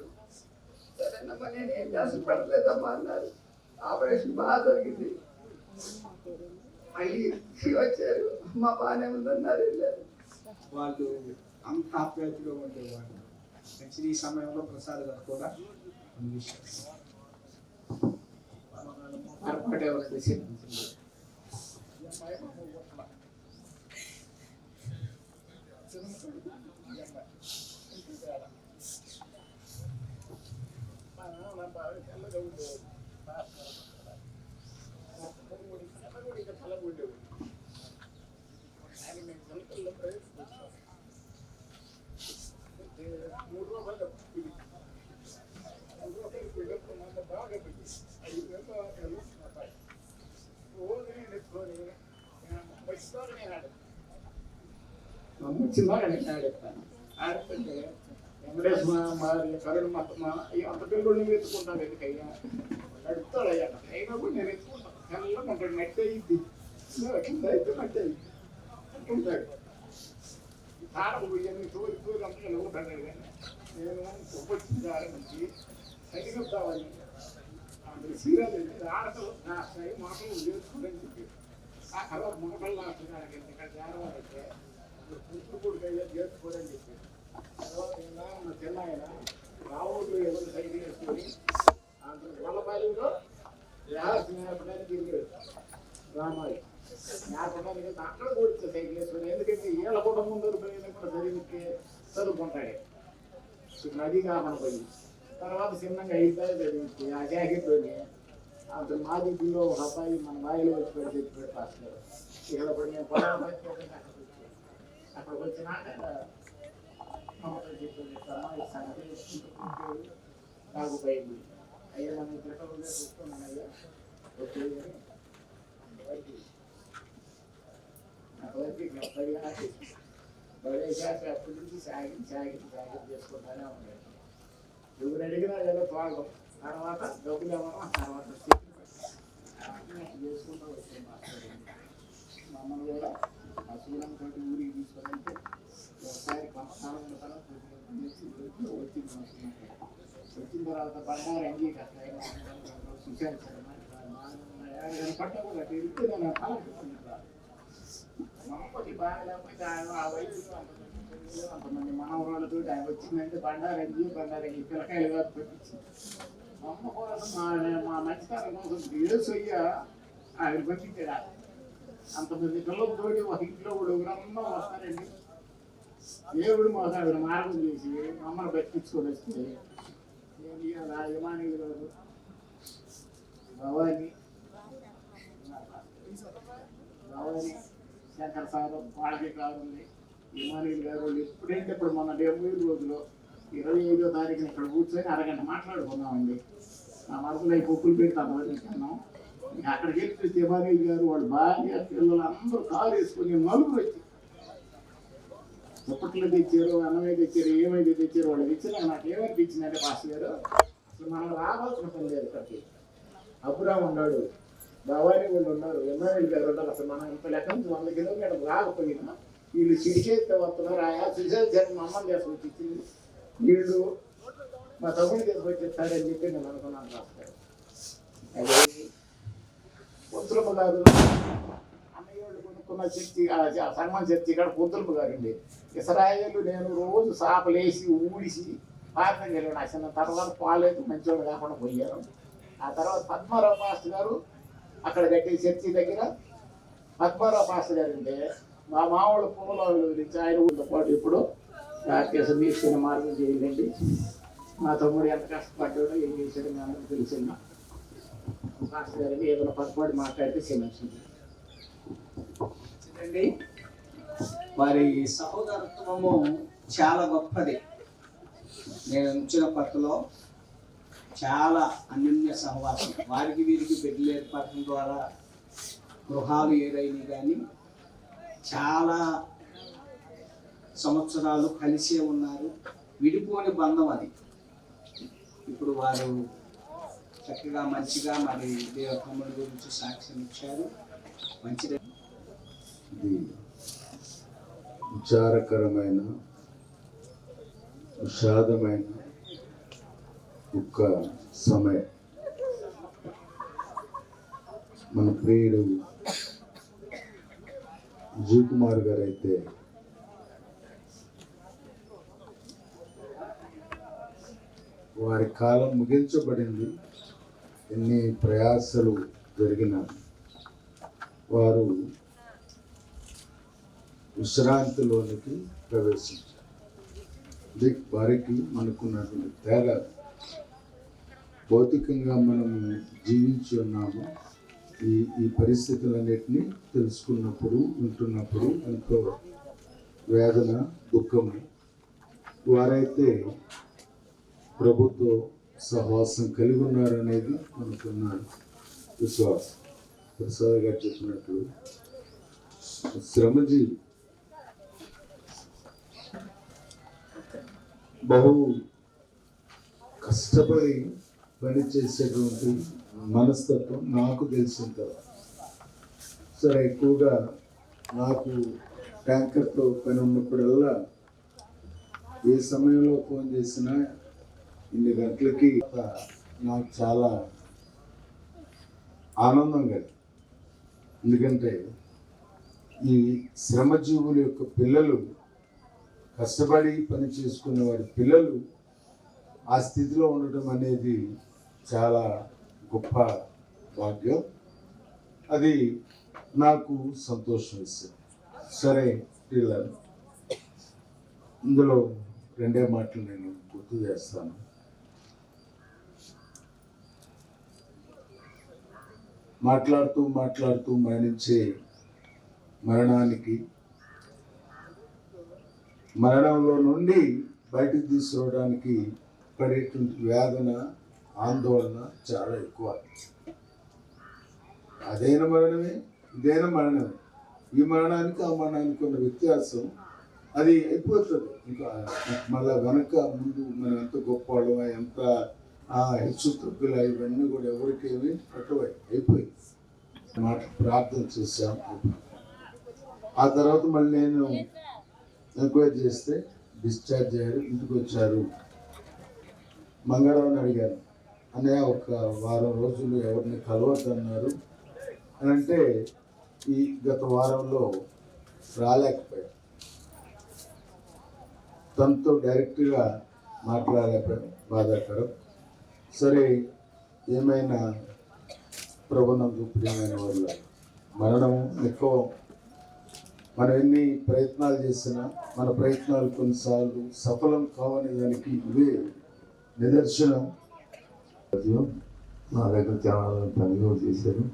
సరేనమ్మా నేను ఏం టెన్షన్ పడలేదమ్మా అన్నారు. ఆపరేషన్ బాగా జరిగింది, మళ్ళీ వచ్చారు, అమ్మ బాగానే ఉందన్నారు, వెళ్ళారు. వాళ్ళు అంత ఆప్యాయతగా ఉండేవాళ్ళు. నెక్స్ట్ ఈ సమయంలో ప్రసాద్ గారు కూడా చిన్నగా ఆడేస్తాను. ఆడుతుంటే వెంకటేష్ కరుణ అంత పిల్లలు ఎత్తుకుంటాను, ఎందుకయ్యా నడుపుతాడయ్యా, అయినా కూడా నేను ఎత్తుకుంటాను, తెల్లగా ఉంటాడు, నట్టే ఇద్ది కింద అయితే నట్టే అంటుంటాడు. తాడకు ఇవన్నీ తోలి తోలి అంతా నిలబడ్డాడు. కానీ నేను వచ్చింది ఆడ నుంచి సరిగొద్దామని సీరియల్ ఆడతో నా స్థాయి మాటలు నేర్చుకోవడానికి చెప్పి ఆ తర్వాత మొగపల్లి ఆడుతున్నాడు. ఇక్కడ జానవాడంటే కూతురు కూడా నేర్చుకోవడానికి చెప్పి తర్వాత నా చిన్నాయన రావుడు ఎవరు సైకిల్ వేసుకొని వల్లపాలెంలో నేర్పడానికి తిరిగాడు. రామాయి నేర్పడానికి అక్కడ కూడా సైకిల్ వేసుకొని, ఎందుకంటే ఏళ్ళ కుటుంబం ముందు పోయినా కూడా జరిగితే చదువుకుంటాడు. నది కామన పోయి తర్వాత చిన్నగా అయిపోయి జరిగింది ఆ జాకెట్లోనే అంత మా దిక్కులో ఒక అబ్బాయి మన బాయిలో వచ్చి పెట్టి పాస్తారు ఇక్కడ కూడా నేను పొలాలు అక్కడికి వచ్చినాక మమ్మల్ని చెప్పాను సంగతి నాకు పోయింది అయ్యా నన్ను పెట్టకుండా చూస్తున్నాను అయ్యా వచ్చేది పడేసాక అప్పటి నుంచి సాగి చేసుకుంటానే ఉంటాయి ఎవరు అడిగినా ఏదో తోడడం తర్వాత డబ్బులు ఇవ్వడం తర్వాత చేసుకుంటూ వచ్చాయి మమ్మల్ని కూడా ఆ సూర్యంతో ఊరికి తీసుకెళ్తే ఒకసారి కొంతకాలం వచ్చిన తర్వాత బంగారు అంగీ సుశాంత్ పట్ట కూడా తిరిగితే నేను మమ్మల్ని బాగా లేకపోతే ఆయన ఆ వయసులో అంతమంది మనవరాళ్ళతో ఆయన వచ్చిందంటే బండారంగి పిల్లకాయలు కాదు పంపించింది అమ్మ కోసం మా మంచితనం కోసం ఏసయ్య ఆయన పంపించాడు అంతమంది పిల్లలతోటి ఒక ఇంట్లో కూడా ఎవరన్నా వస్తారండి దేవుడు మాకు మార్గం చేసి మమ్మల్ని బతికించుకొని వస్తే యమానీయులు గారు భవాని శంకర సాగర్ వాళ్ళకి కావాలి యమానీయులు గారు ఎప్పుడైతే ఇప్పుడు మొన్న 70 రోజులో 25వ తారీఖున ఇక్కడ కూర్చొని అరగంట మాట్లాడుకున్నామండి నా మనసులో ఈ పొక్కులు పెట్టి అంతవరకు అక్కడికి వెళ్ళి చూస్తే యమానీయులు గారు వాళ్ళు భార్య పిల్లలు అందరూ కారు వేసుకుని నలుగురు వచ్చి దుప్పట్లు తెచ్చారు అన్నమే తెచ్చారు ఏమైతే తెచ్చారు వాళ్ళు తెచ్చినా నాకు ఏమనిపించిందంటే పాస్టర్ గారు అసలు మనం రావాల్సిన పని లేదు ఇక్కడికి అబ్బురామ్ ఉన్నాడు భవానీ వాళ్ళు ఉన్నారు యమానీయులు గారు ఉన్నారు అసలు మనం ఇంత లెక్క నుంచి 100 కిలోమీటర్లు రాకపోయినా వీళ్ళు సిరిచేస్తే వస్తున్నారు ఆయా సిరిచేసి మా అమ్మని చేసుకొచ్చి ఇచ్చింది వీళ్ళు మా తమ్ముడిని తీసుకొచ్చిస్తారని చెప్పి నేను అనుకున్నాను రాస్తారు అదే పుత్రమ్మ గారు అన్నయ్య వాళ్ళు కొనుక్కున్న చర్చి సన్మాన్ చర్చి ఇక్కడ పుత్రమ్మ గారు అండి ఇస్రాయేలు నేను రోజు సాపలేసి ఊడిసి పార్థం వెళ్ళాను అసలు తర్వాత పాలేదు మంచివాడు కాకుండా పోయారు ఆ తర్వాత పద్మారావు పాస్టర్ గారు అక్కడ కట్టే చర్చి దగ్గర పద్మారావు పాస్టర్ గారు అంటే మా మామూలు పువ్వులో గురించి ఆయన ఊరితో పాటు ఇప్పుడు కేసం తీసుకునే మార్గం చేయండి మా తమ్ముడు ఎంత కష్టపడ్డాడో ఏం చేశాడో మీ అందరికీ తెలిసింది పాస్టర్ గారిని ఏదైనా పొరపాటు మాట్లాడితే క్షమించండి వారి సహోదరత్వము చాలా గొప్పది. నేను ఉంచిన కొత్తలో చాలా అన్యోన్య సహవాసం వారికి వీరికి బిడ్డలు ఏర్పడటం ద్వారా గృహాలు ఏదైనా కానీ చాలా సంవత్సరాలు కలిసే ఉన్నారు. విడిపోని బంధం అది. ఇప్పుడు వారు చక్కగా మంచిగా మరి దేవతమ్ముడి గురించి సాక్ష్యం ఇచ్చారు. మంచిది. విచారకరమైన విషాదమైన ఒక సమయం. మన ప్రియుడు జీ కుమార్ గారు అయితే వారి కాలం ముగించబడింది. ఎన్ని ప్రయాసలు జరిగినా వారు విశ్రాంతిలోనికి ప్రవేశించారు. వారికి మనకున్నటువంటి తేడా భౌతికంగా మనము జీవించి ఉన్నాము. ఈ పరిస్థితులన్నిటినీ తెలుసుకున్నప్పుడు వింటున్నప్పుడు ఎంతో వేదన దుఃఖము. వారైతే ప్రభుత్వ సహవాసం కలిగి ఉన్నారనేది మనకున్న విశ్వాసం. ప్రసాద్ గారు చెప్పినట్లు శ్రమజీవి, బహు కష్టపడి పని చేసేటువంటి మనస్తత్వం నాకు తెలిసిన తర్వాత. సరే, ఎక్కువగా నాకు ట్యాంకర్తో పని ఉన్నప్పుడల్లా ఏ సమయంలో ఫోన్ చేసినా ఇన్ని గంటలకి నాకు చాలా ఆనందం కలిగింది. ఎందుకంటే ఈ శ్రమజీవుల యొక్క పిల్లలు, కష్టపడి పని చేసుకునే వారి పిల్లలు ఆ స్థితిలో ఉండటం అనేది చాలా గొప్ప భాగ్యం. అది నాకు సంతోషం ఇస్తుంది. సరే, పిల్లలు, ఇందులో రెండే మాటలు నేను గుర్తు చేస్తాను. మాట్లాడుతూ మాట్లాడుతూ మరణించే మరణానికి, మరణంలో నుండి బయటకు తీసుకురావడానికి పడేటువంటి వేదన, ఆందోళన చాలా ఎక్కువ. అదైన మరణమే, ఇదైన మరణమే. ఈ మరణానికి ఆ మరణానికి ఉన్న వ్యత్యాసం అది అయిపోతుంది. ఇంకా మళ్ళీ వెనక ముందు మనం ఎంత గొప్పవాళ్ళమా, ఎంత హెచ్చు తగ్గుల, ఇవన్నీ కూడా ఎవరికేమి పట్టుబడి అయిపోయింది. మాట ప్రార్థన చేశాం. ఆ తర్వాత మళ్ళీ నేను ఎంక్వైరీ చేస్తే డిశ్చార్జ్ అయ్యారు, ఇంటికి వచ్చారు. మంగళవారం అడిగాను, అన్నయ్య ఒక వారం రోజులు ఎవరిని కలవద్దన్నారు అని అంటే, ఈ గత వారంలో రాలేకపోయాను, తనతో డైరెక్ట్గా మాట్లాడలేకపోయాను, బాధాకరం. సరే, ఏమైనా ప్రభునందు ప్రియమైన వాళ్ళ మరణము ఎక్కువ. మనం ఎన్ని ప్రయత్నాలు చేసినా మన ప్రయత్నాలు కొన్నిసార్లు సఫలం కావని దానికి ఇవే నిదర్శనం. నా దగ్గర చాలా పని కూడా చేశారు.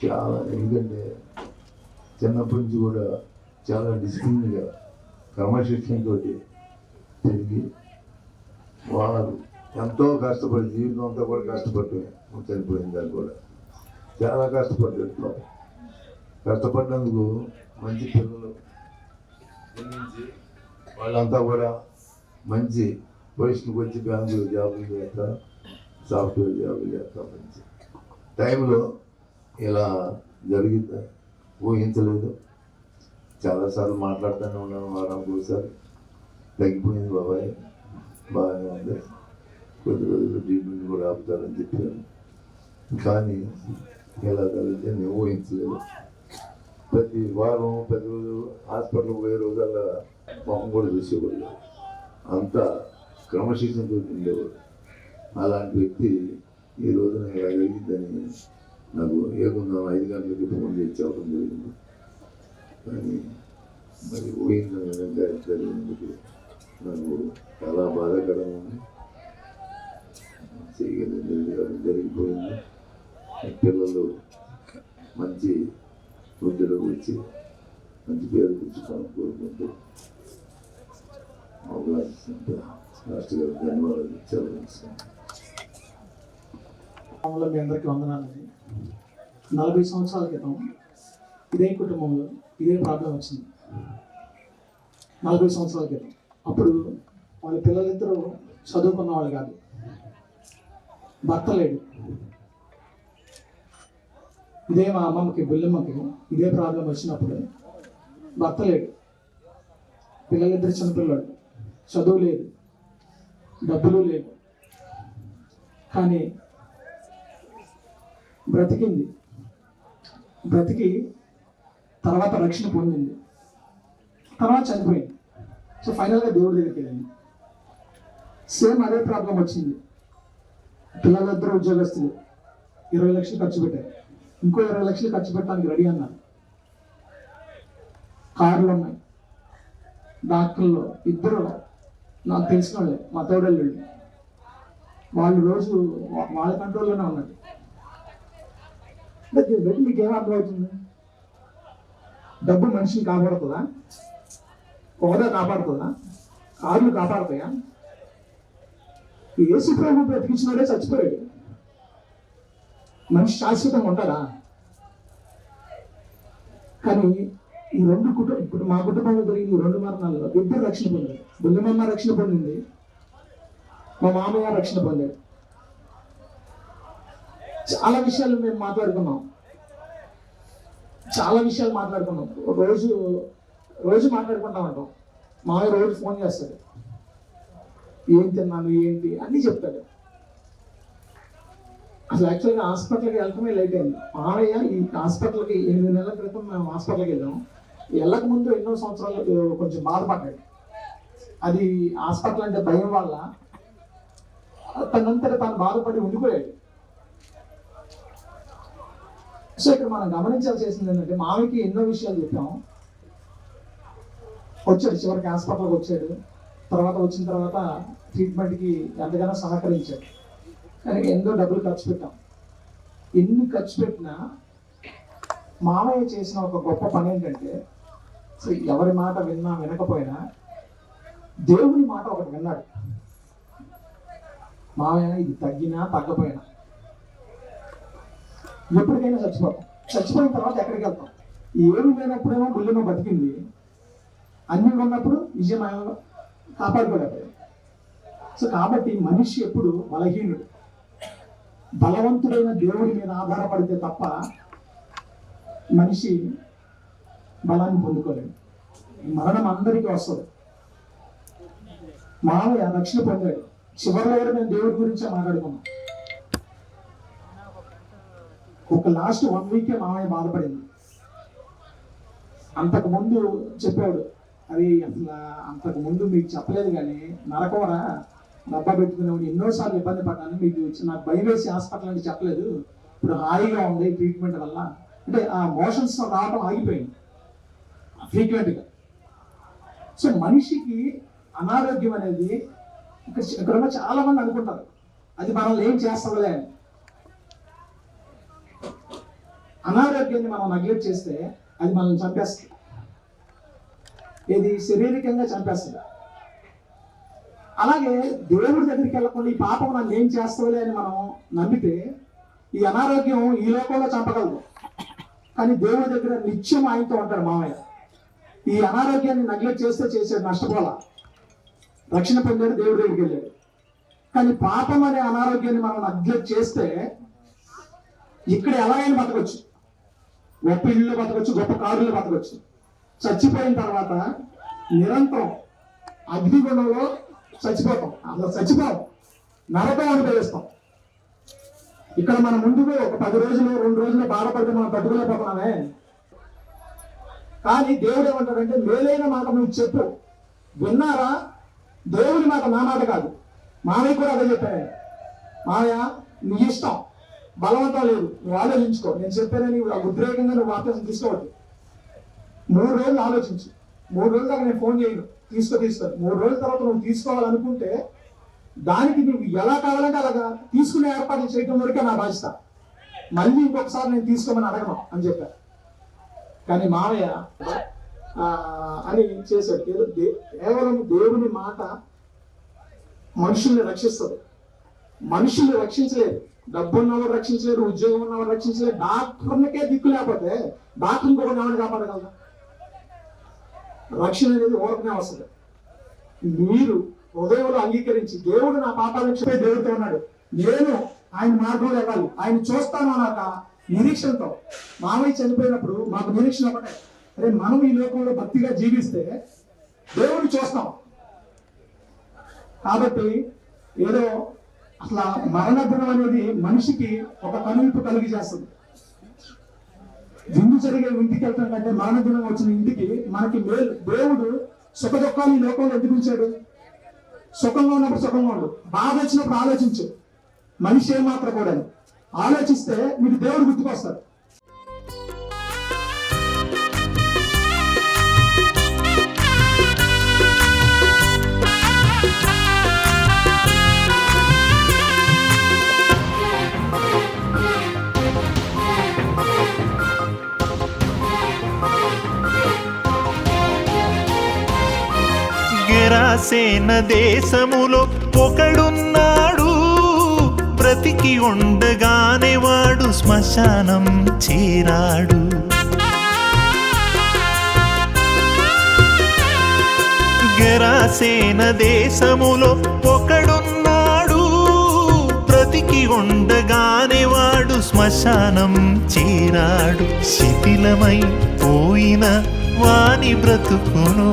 చాలా, ఎందుకంటే చిన్నప్పటి నుంచి కూడా చాలా డిసిప్లిన్గా క్రమశిక్షణతో పెరిగి వారు ఎంతో కష్టపడి, జీవితం అంతా కూడా కష్టపడి చనిపోయింది. దాన్ని కూడా చాలా కష్టపడ్డారు. కష్టపడినందుకు మంచి పిల్లలు జన్మించి వాళ్ళంతా కూడా మంచి పొజిషన్కి వచ్చి బ్యాంకులో జాబులు చేస్తా, సాఫ్ట్వేర్ జాబులు చేస్తా, మంచి టైంలో ఇలా జరిగింది ఊహించలేదు. చాలాసార్లు మాట్లాడుతూనే ఉన్నాను, వారానికి ఒకసారి. తగ్గిపోయింది బాబాయ్, బాగానే ఉంది, కొద్ది రోజులు ట్రీట్మెంట్ కూడా ఆపుతారని చెప్పాను. కానీ ఎలా కలిగితే నేను ఊహించలేదు. ప్రతి వారం, ప్రతి రోజు హాస్పిటల్కి పోయే రోజుల్లో మొహం కూడా చూసేవాళ్ళు, అంతా క్రమశిక్షణతో ఉండేవాడు. అలాంటి వ్యక్తి ఈ రోజున ఇలా జరిగిందని నాకు ఏకుందా 5 గంటలకి ఫోన్ చేసి చెప్పడం జరిగింది. కానీ మరి ఊహించిన విధంగా జరిగినందుకు నాకు చాలా బాధాకరంగా ఉంది. చేయగలిగింది జరిగిపోయింది. పిల్లలు మంచి వృద్ధిలోకి వచ్చి మంచి పేరు తెచ్చుకోవాలని కోరుకుంటూ అవకాశం రాష్ట్ర గారికి ధన్యవాదాలు చెల్లిస్తున్నాను. మీ అందరికీ వందనాలండి. 40 సంవత్సరాల క్రితం ఇదే కుటుంబంలో ఇదే ప్రాబ్లం వచ్చింది. 40 సంవత్సరాల క్రితం. అప్పుడు వాళ్ళ పిల్లలిద్దరూ చదువుకున్న వాళ్ళు కాదు, భర్త లేడు. ఇదే మా అమ్మమ్మకి, బుల్లమ్మకి ఇదే ప్రాబ్లం వచ్చినప్పుడు భర్త లేడు, పిల్లలిద్దరు చిన్నపిల్లలు, చదువు లేదు, డబ్బులు లేవు. కానీ బ్రతికింది. బ్రతికి తర్వాత రక్షణ పొందింది, తర్వాత చనిపోయింది. సో ఫైనల్గా దేవుడి దగ్గరికి వెళ్ళింది. సేమ్ అదే ప్రాబ్లం వచ్చింది. పిల్లలిద్దరూ ఉద్యోగస్తులు, 20 లక్షలు ఖర్చు పెట్టారు. ఇంకో 20 లక్షలు ఖర్చు పెట్టడానికి రెడీ అన్నారు. కార్లు ఉన్నాయి. డాక్టర్లు ఇద్దరు నాకు తెలిసిన వాళ్ళే, మా తోడళ్ళు. వాళ్ళు రోజు వాళ్ళ కంట్రోల్లోనే ఉన్నారు. బట్టి మీకు ఏం అర్థమవుతుంది? డబ్బు మనిషిని కాపాడుతుందా? హోదా కాపాడుతుందా? కార్లు కాపాడుతాయా? యేసు ప్రభు బ్రతికించినోడే చచ్చిపోయాడు. మనిషి శాశ్వతంగా ఉంటారా? కానీ ఈ 2 కుటుంబం, ఇప్పుడు మా కుటుంబంలో జరిగిన ఈ 2 మరణాల్లో ఇద్దరు రక్షణ పొందారు. బుల్లమమ్మ రక్షణ పొందింది, మా మామయ్య రక్షణ పొందాడు. చాలా విషయాలు మేము మాట్లాడుకున్నాం, చాలా విషయాలు మాట్లాడుకున్నాం. రోజు మాట్లాడుకుంటాం అంటాం. మామయ్య రోజు ఫోన్ చేస్తాడు, ఏం తిన్నాను ఏంటి అన్నీ చెప్తాడు. అసలు యాక్చువల్గా హాస్పిటల్కి వెళ్ళటమే లేట్ అయింది. మామయ్య ఈ హాస్పిటల్కి 8 నెలల క్రితం మేము హాస్పిటల్కి వెళ్ళాం. వెళ్ళక ముందు ఎన్నో సంవత్సరాలు కొంచెం బాధపడ్డాడు. అది హాస్పిటల్ అంటే భయం వల్ల తనంతట తాను బాధపడి ఉండిపోయాడు. సో ఇక్కడ మనం గమనించాల్సి చేసింది ఏంటంటే, మామయ్యకి ఎన్నో విషయాలు చెప్పాం. వచ్చాడు, చివరికి హాస్పిటల్కి వచ్చాడు. వచ్చిన తర్వాత ట్రీట్మెంట్కి ఎంతగానో సహకరించాడు. కానీ ఎంతో డబ్బులు ఖర్చు పెట్టాం. ఎన్ని ఖర్చు పెట్టినా మామయ్య చేసిన ఒక గొప్ప పని ఏంటంటే, సో ఎవరి మాట విన్నా వినకపోయినా దేవుని మాట ఒకటి విన్నాడు. మామయ్య ఇది తగ్గినా తగ్గపోయినా ఎప్పటికైనా చచ్చిపోతాం. చచ్చిపోయిన తర్వాత ఎక్కడికి వెళ్తాం? ఏమి లేనప్పుడేమో గుళ్ళెమో బతికింది, అన్ని ఉన్నప్పుడు విజయం కాపాడుకోలేకపోయింది. సో కాబట్టి మనిషి ఎప్పుడు బలహీనుడు. బలవంతుడైన దేవుడి మీద ఆధారపడితే తప్ప మనిషి బలాన్ని పొందుకోలేడు. మరణం అందరికీ వస్తుంది. మామయ్య రక్షణ పొందాడు. చివరిలో కూడా మేము దేవుడి గురించే మాట్లాడుకున్నాం. ఒక లాస్ట్ 1 వీకే మామయ్య బాధపడింది. అంతకు ముందు చెప్పాడు, అది అసలు అంతకు ముందు మీకు చెప్పలేదు కానీ నరకవరా డబ్బా పెట్టుకునేవాడు, ఎన్నోసార్లు ఇబ్బంది పడ్డాను, మీకు నాకు భయం వేసి హాస్పిటల్ అంటే చెప్పలేదు, ఇప్పుడు హాయిగా ఉంది ట్రీట్మెంట్ వల్ల. అంటే ఆ మోషన్స్ రావడం ఆగిపోయింది ఫ్రీక్వెంట్గా. సో మనిషికి అనారోగ్యం అనేది ఇక్కడ చాలా మంది అనుకుంటారు అది మనల్ని ఏం చేస్తుందిలే అని. అనారోగ్యాన్ని మనం నెగ్లెక్ట్ చేస్తే అది మనల్ని చంపేస్తుంది. ఇది శారీరకంగా చంపేస్తుంది. అలాగే దేవుడి దగ్గరికి వెళ్ళకుండా ఈ పాపం నన్ను ఏం చేస్తావులే అని మనం నమ్మితే ఈ అనారోగ్యం ఈ లోకంలో చంపగలదు, కానీ దేవుడి దగ్గర నిత్యం ఆయనతో ఉంటాడు మామయ్య. ఈ అనారోగ్యాన్ని నెగ్లెక్ట్ చేస్తే చేసాడు, నష్టపోలా, రక్షణ పొందాడు, దేవుడి దగ్గరికి వెళ్ళాడు. కానీ పాపం అనే అనారోగ్యాన్ని మనం నెగ్లెక్ట్ చేస్తే ఇక్కడ ఎలాగైనా బతకొచ్చు, గొప్ప ఇళ్ళు బతకొచ్చు, గొప్ప కారులో బతకొచ్చు. చచ్చిపోయిన తర్వాత నిరంతరం అగ్నిగుణంలో చచ్చిపోతాం. అసలు చచ్చిపోతాం, నరకం అనుభవిస్తాం. ఇక్కడ మన ముందుకు ఒక 10 రోజులు 2 రోజులు బాధపడితే మనం తట్టుకోలేకపోతున్నామే. కానీ దేవుడు ఏమంటాడంటే, మేలైన మాట నువ్వు చెప్పు, విన్నారా? దేవుడి మాట, నా మాట కాదు. మామయ్య కూడా అదే చెప్పాను, మామయ్య నీ ఇష్టం, బలవంతం లేదు, నువ్వు ఆలోచించుకో, నేను చెప్పానని ఉద్రేకంగా నువ్వు వాపసం తీసుకోవద్దు. 3 రోజులు ఆలోచించు. 3 రోజుల దాకా నేను ఫోన్ చేయను, తీసుకో 3 రోజుల తర్వాత నువ్వు తీసుకోవాలనుకుంటే దానికి నువ్వు ఎలా కావాలంటే అలాగా తీసుకునే ఏర్పాట్లు చేయడం వరకే నా బాధ్యత, మళ్ళీ ఇంకొకసారి నేను తీసుకోమని అడగను అని చెప్పాను. కానీ మామయ్య అని చేశాడు. కేవలం దేవుని మాట మనుషుల్ని రక్షిస్తుంది. మనుషుల్ని రక్షించలేదు, డబ్బు ఉన్నవాడు రక్షించలేరు, ఉద్యోగం ఉన్నవాడు రక్షించలేదు. డాక్టర్నికే దిక్కు లేకపోతే డాక్టర్ ఇంకొకటి ఎవరిని కాపాడగలదా? రక్షణ అనేది ఓరకనే వస్తుంది. మీరు హృదయంలో అంగీకరించి దేవుడు నా పాపాలను చెప్పే దేవుడితో ఉన్నాడు, నేను ఆయన మార్గంలో వెళ్ళాలి, ఆయన చూస్తాను అన్నాక నిరీక్షణతో. మామయ్య చనిపోయినప్పుడు మాకు నిరీక్షణ ఒకటే, అరే మనం ఈ లోకంలో భక్తిగా జీవిస్తే దేవుడిని చూస్తాం. కాబట్టి ఏదో అసలు మరణ దినం అనేది మనిషికి ఒక కనువిప్పు కలిగి చేస్తుంది. విందు జరిగే ఇంటికి వెళ్తాం కంటే మరణ దినం వచ్చిన ఇంటికి మనకి మేలు. దేవుడు సుఖ దుఃఖాలు ఈ లోకంలో ఎందుకు ఉంచాడు? సుఖంగా ఉన్నప్పుడు సుఖంగా ఉండు, బాధ వచ్చినప్పుడు ఆలోచించు. మనిషి ఏమాత్రం కూడా ఆలోచిస్తే మీకు దేవుడు గుర్తుకొస్తాడు. గెరాసేన దేశములో ఒకడున్నాడు, బ్రతికి ఉండగానే వాడు శ్మశానం చేరాడు. గెరాసేన దేశములో ఒకడున్నాడు, బ్రతికి ఉండగానే వాడు శ్మశానం చేరాడు. శిథిలమై పోయిన వాని బ్రతుకును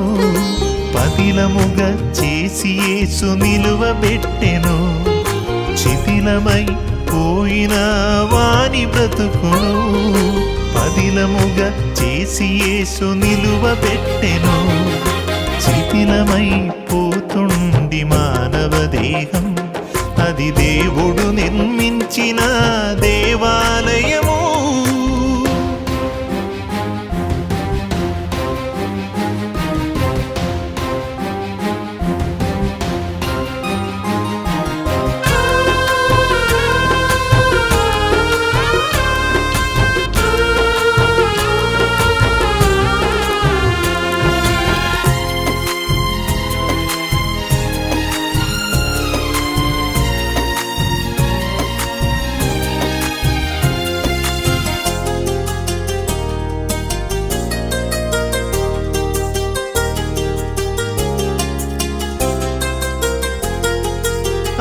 పదిలముగా చేసి యేసు నిలువబెట్టెను. శిథిలమై పోయిన వాని బ్రతుకును పదిలముగా చేసి యేసు నిలువబెట్టెను. శిథిలమై పోతుంది మానవ దేహం, అది దేవుడు నిర్మించిన దేవాలయము.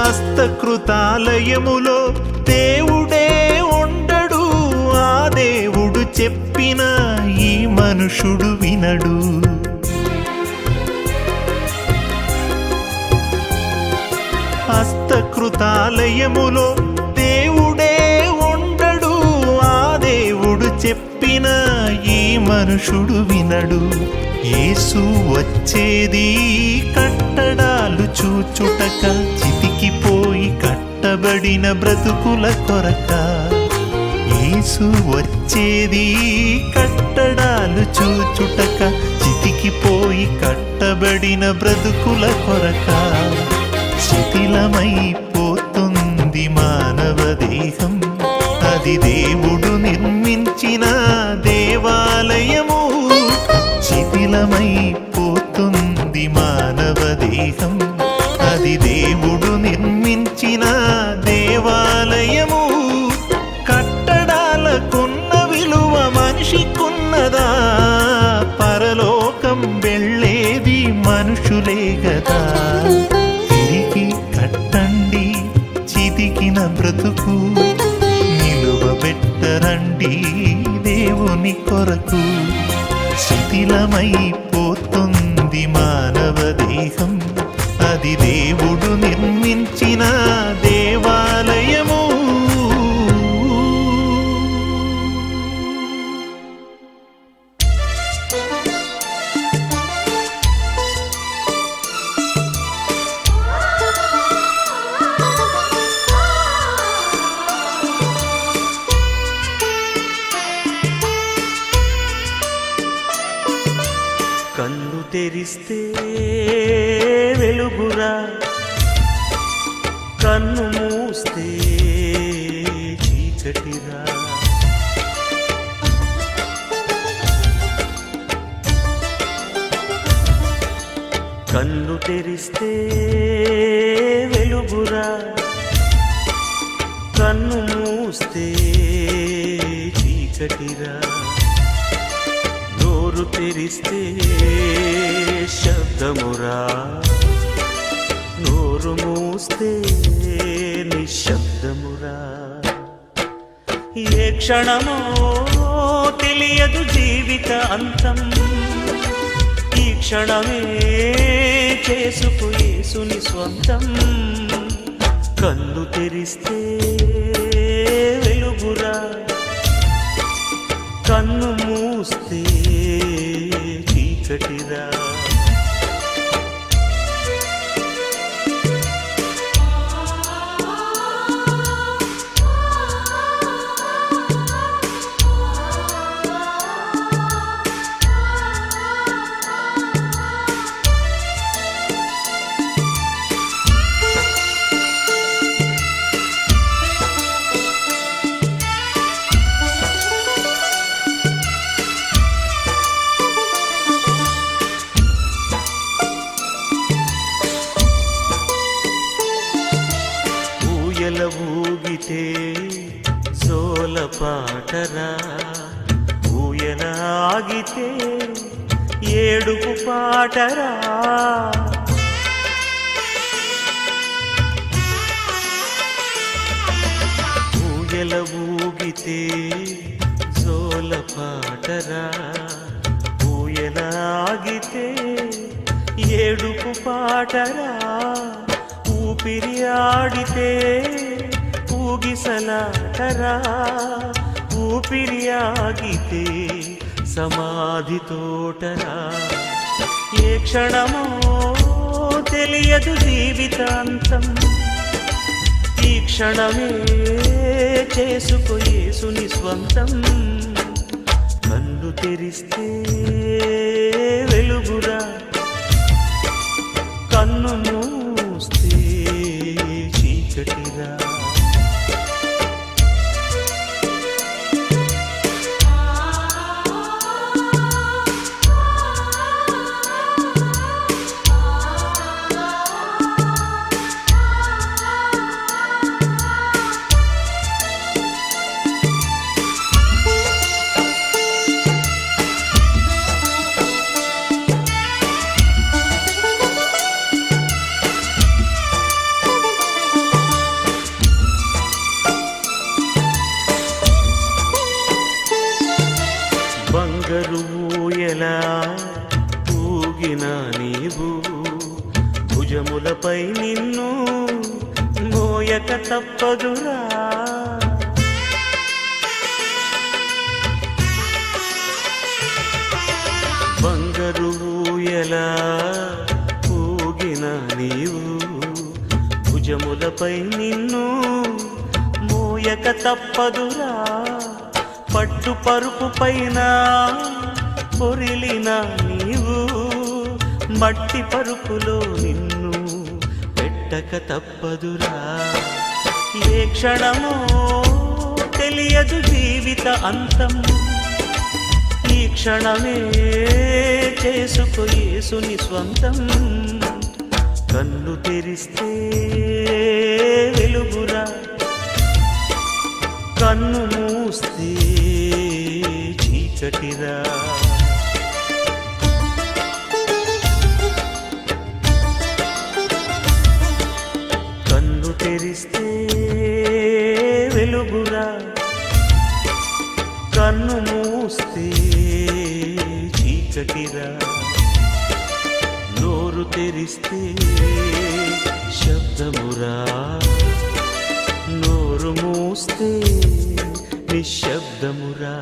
హస్తకృతాలయములో దేవుడే ఉండడు, ఆ దేవుడు చెప్పిన ఈ మనుషుడు వినడు. హస్తకృతాలయములో దేవుడే ఉండడు, ఆ దేవుడు చెప్పిన ఈ మనుషుడు వినడు. యేసు వచ్చేది కట్టడాలు చూచుటక, చితికిపోయి కట్టబడిన బ్రతుకుల కొరక. యేసు వచ్చేది కట్టడాలు చూచుటక, చితికిపోయి కట్టబడిన బ్రతుకుల కొరక. శిథిలమైపోతుంది మానవ దేహం, అది దేవుడు నిర్మించిన దేవాలయము. శిథిలమైపోతుంది మానవ దేహం, అది దేవుడు నిర్మించిన దేవాలయము. కట్టడాలకున్న విలువ మనిషికున్నదా? పరలోకం వెళ్ళేది మనుషులే గదా. తిరిగి కట్టండి చితికిన బ్రతుకు, నిలువబెట్టరండి దేవుని కొరకు. శిథిలమైపోతుంది మానవ దేహం, అది దేవుడు నిర్మించిన దేవాలయము. కన్ను తెరిస్తే వెలుగురా, కన్ను మూస్తే చీకటిరా. కన్ను తెరిస్తే వెలుగురా, కన్ను మూస్తే చీకటిరా. నోరు తెరిస్తే శబ్దమురా, నోరు మూస్తే నిశ్శబ్దమురా. ఏ క్షణమో తెలియదు జీవిత అంతం, ఈ క్షణమే చేసుకు యేసుని స్వంతం. కన్ను తెరిస్తే వెలుగురా, కన్ను మూస్తే చీకటిరా. ఊయల ఊగితే జోల పాటరా, ఊయల ఆగితే ఏడుపు పాటరా. ఊయల ఊగితే జోల పాటరా, ఊయల ఆగితే ఏడుపు పాటరా. ఊపిరి ఆడితే ఊగిసలాటరా, ఊపిరి ఆగితే సమాధి తోటరా. ఏ క్షణమో తెలియదు జీవితాంతం, ఈ క్షణమే చేసుకు యేసుని స్వంతం. కన్ను తెరిస్తే వెలుగురా, కన్ను మూస్తే చీకటిరా. మోయక తప్పదురా. బంగారు ఊయలా ఊగిన నీవు భుజములపై నిన్ను మోయక తప్పదురా. పట్టు పరుపు పైన పొరిలిన నీవు మట్టి పరుపులో నిన్ను పెట్టక తప్పదురా. ఏ క్షణమో తెలియదు జీవిత అంతం, ఈ క్షణమే చేసుకో యేసుని స్వంతం. కన్ను తెరిస్తే వెలుగురా, కన్ను మూస్తే చీకటిరా. కన్ను తెరిస్తే వెలుగురా, కన్ను మూస్తే చీకటిరా. నోరు తెరిస్తే శబ్దమురా, నోరు మూస్తే నిశ్శబ్దమురా.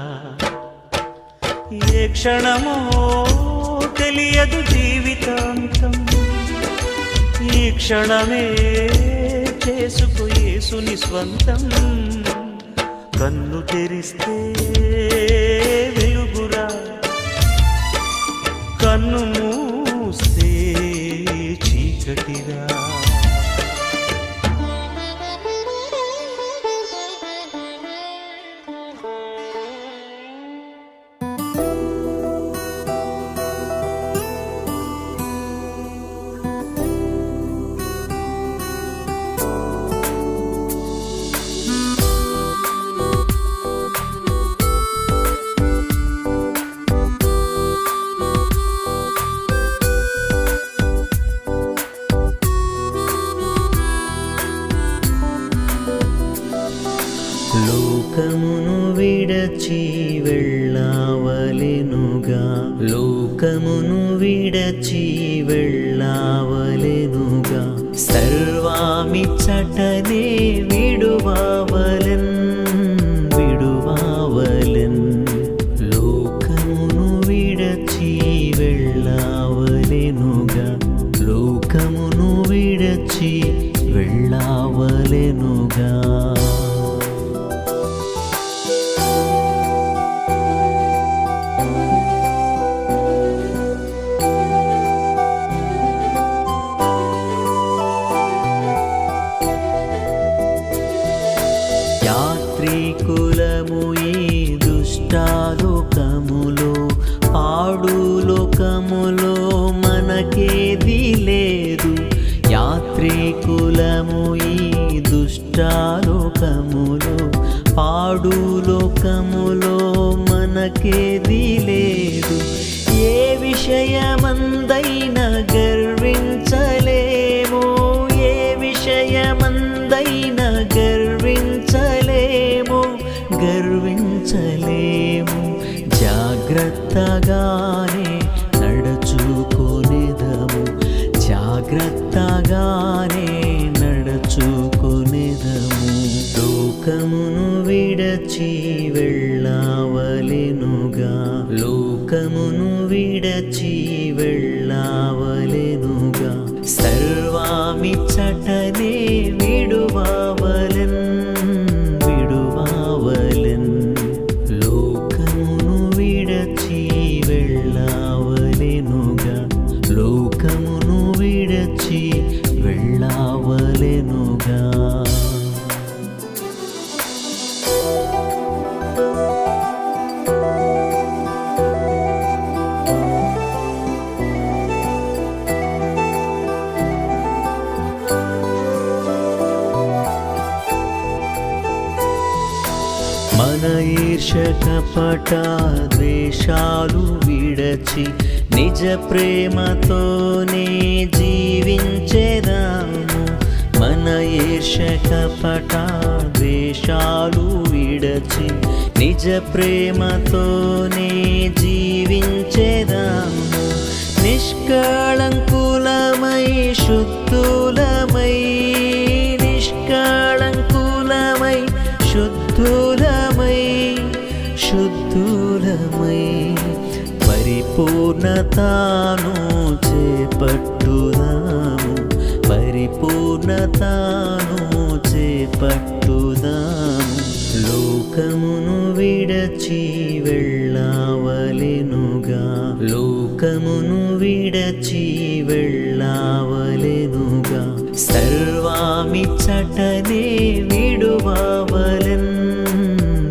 ఏ క్షణమో తెలియదు జీవితాంతం, ఈ క్షణమే చేసుకో యేసుని స్వంతం. కన్ను తెరిస్తే వెలుగురా, కన్ను మూస్తే చీకటిరా. లోకమును విడచి వెళ్ళావలెనుగా, లోకమును విడచి వెళ్ళావలెనుగా. సర్వామిచ్చటనే విడువావలెన్ విడువావలెన్. లోకమును విడచి వెళ్ళావలెనుగా, లోకమును విడచి వెళ్ళావలెనుగా. యాత్రికులము ఈ దుష్టాలోకములో, పాడు లోకములో మనకేది లేదు. యాత్రికులము ఈ దుష్టాలోకములో, పాడు లోకములో మనకేది లేదు. ఏ విషయమందైనా గర్వించలేము, ఏ విషయమందైనా గర్వించలేము, గర్వించలేము. జాగ్రత్తగానే నడుచుకొనేదము, జాగ్రత్తగానే నడుచుకొనేదము. లోకమును విడచి వెళ్ళావలెనుగా, లోకమును విడచి వెళ్ళావలెనుగా. సర్వామిచ్చటనే విడువావలెన్ విడువావలెన్. లోకమును విడచి వెళ్ళావలెనుగా, లోకమును విడచి వెళ్ళావలెనుగా. మన ఈర్ష కపట ద్వేషాలు విడచి నిజ ప్రేమతోనే జీవించేదాము. మన ఈర్ష కపట ద్వేషాలు విడచి నిజ ప్రేమతోనే జీవించేదాము. నిష్కళంకులమై శుద్ధులమై నిష్కళంకులమై పరిపూర్ణతను చేపట్టుదాము, పరిపూర్ణతను చేపట్టుదాము. లోకమును విడచి వెళ్ళవలెనుగా, లోకమును విడచి వెళ్ళవలెనుగా. సర్వామిచ్చటనే విడువవలెన్,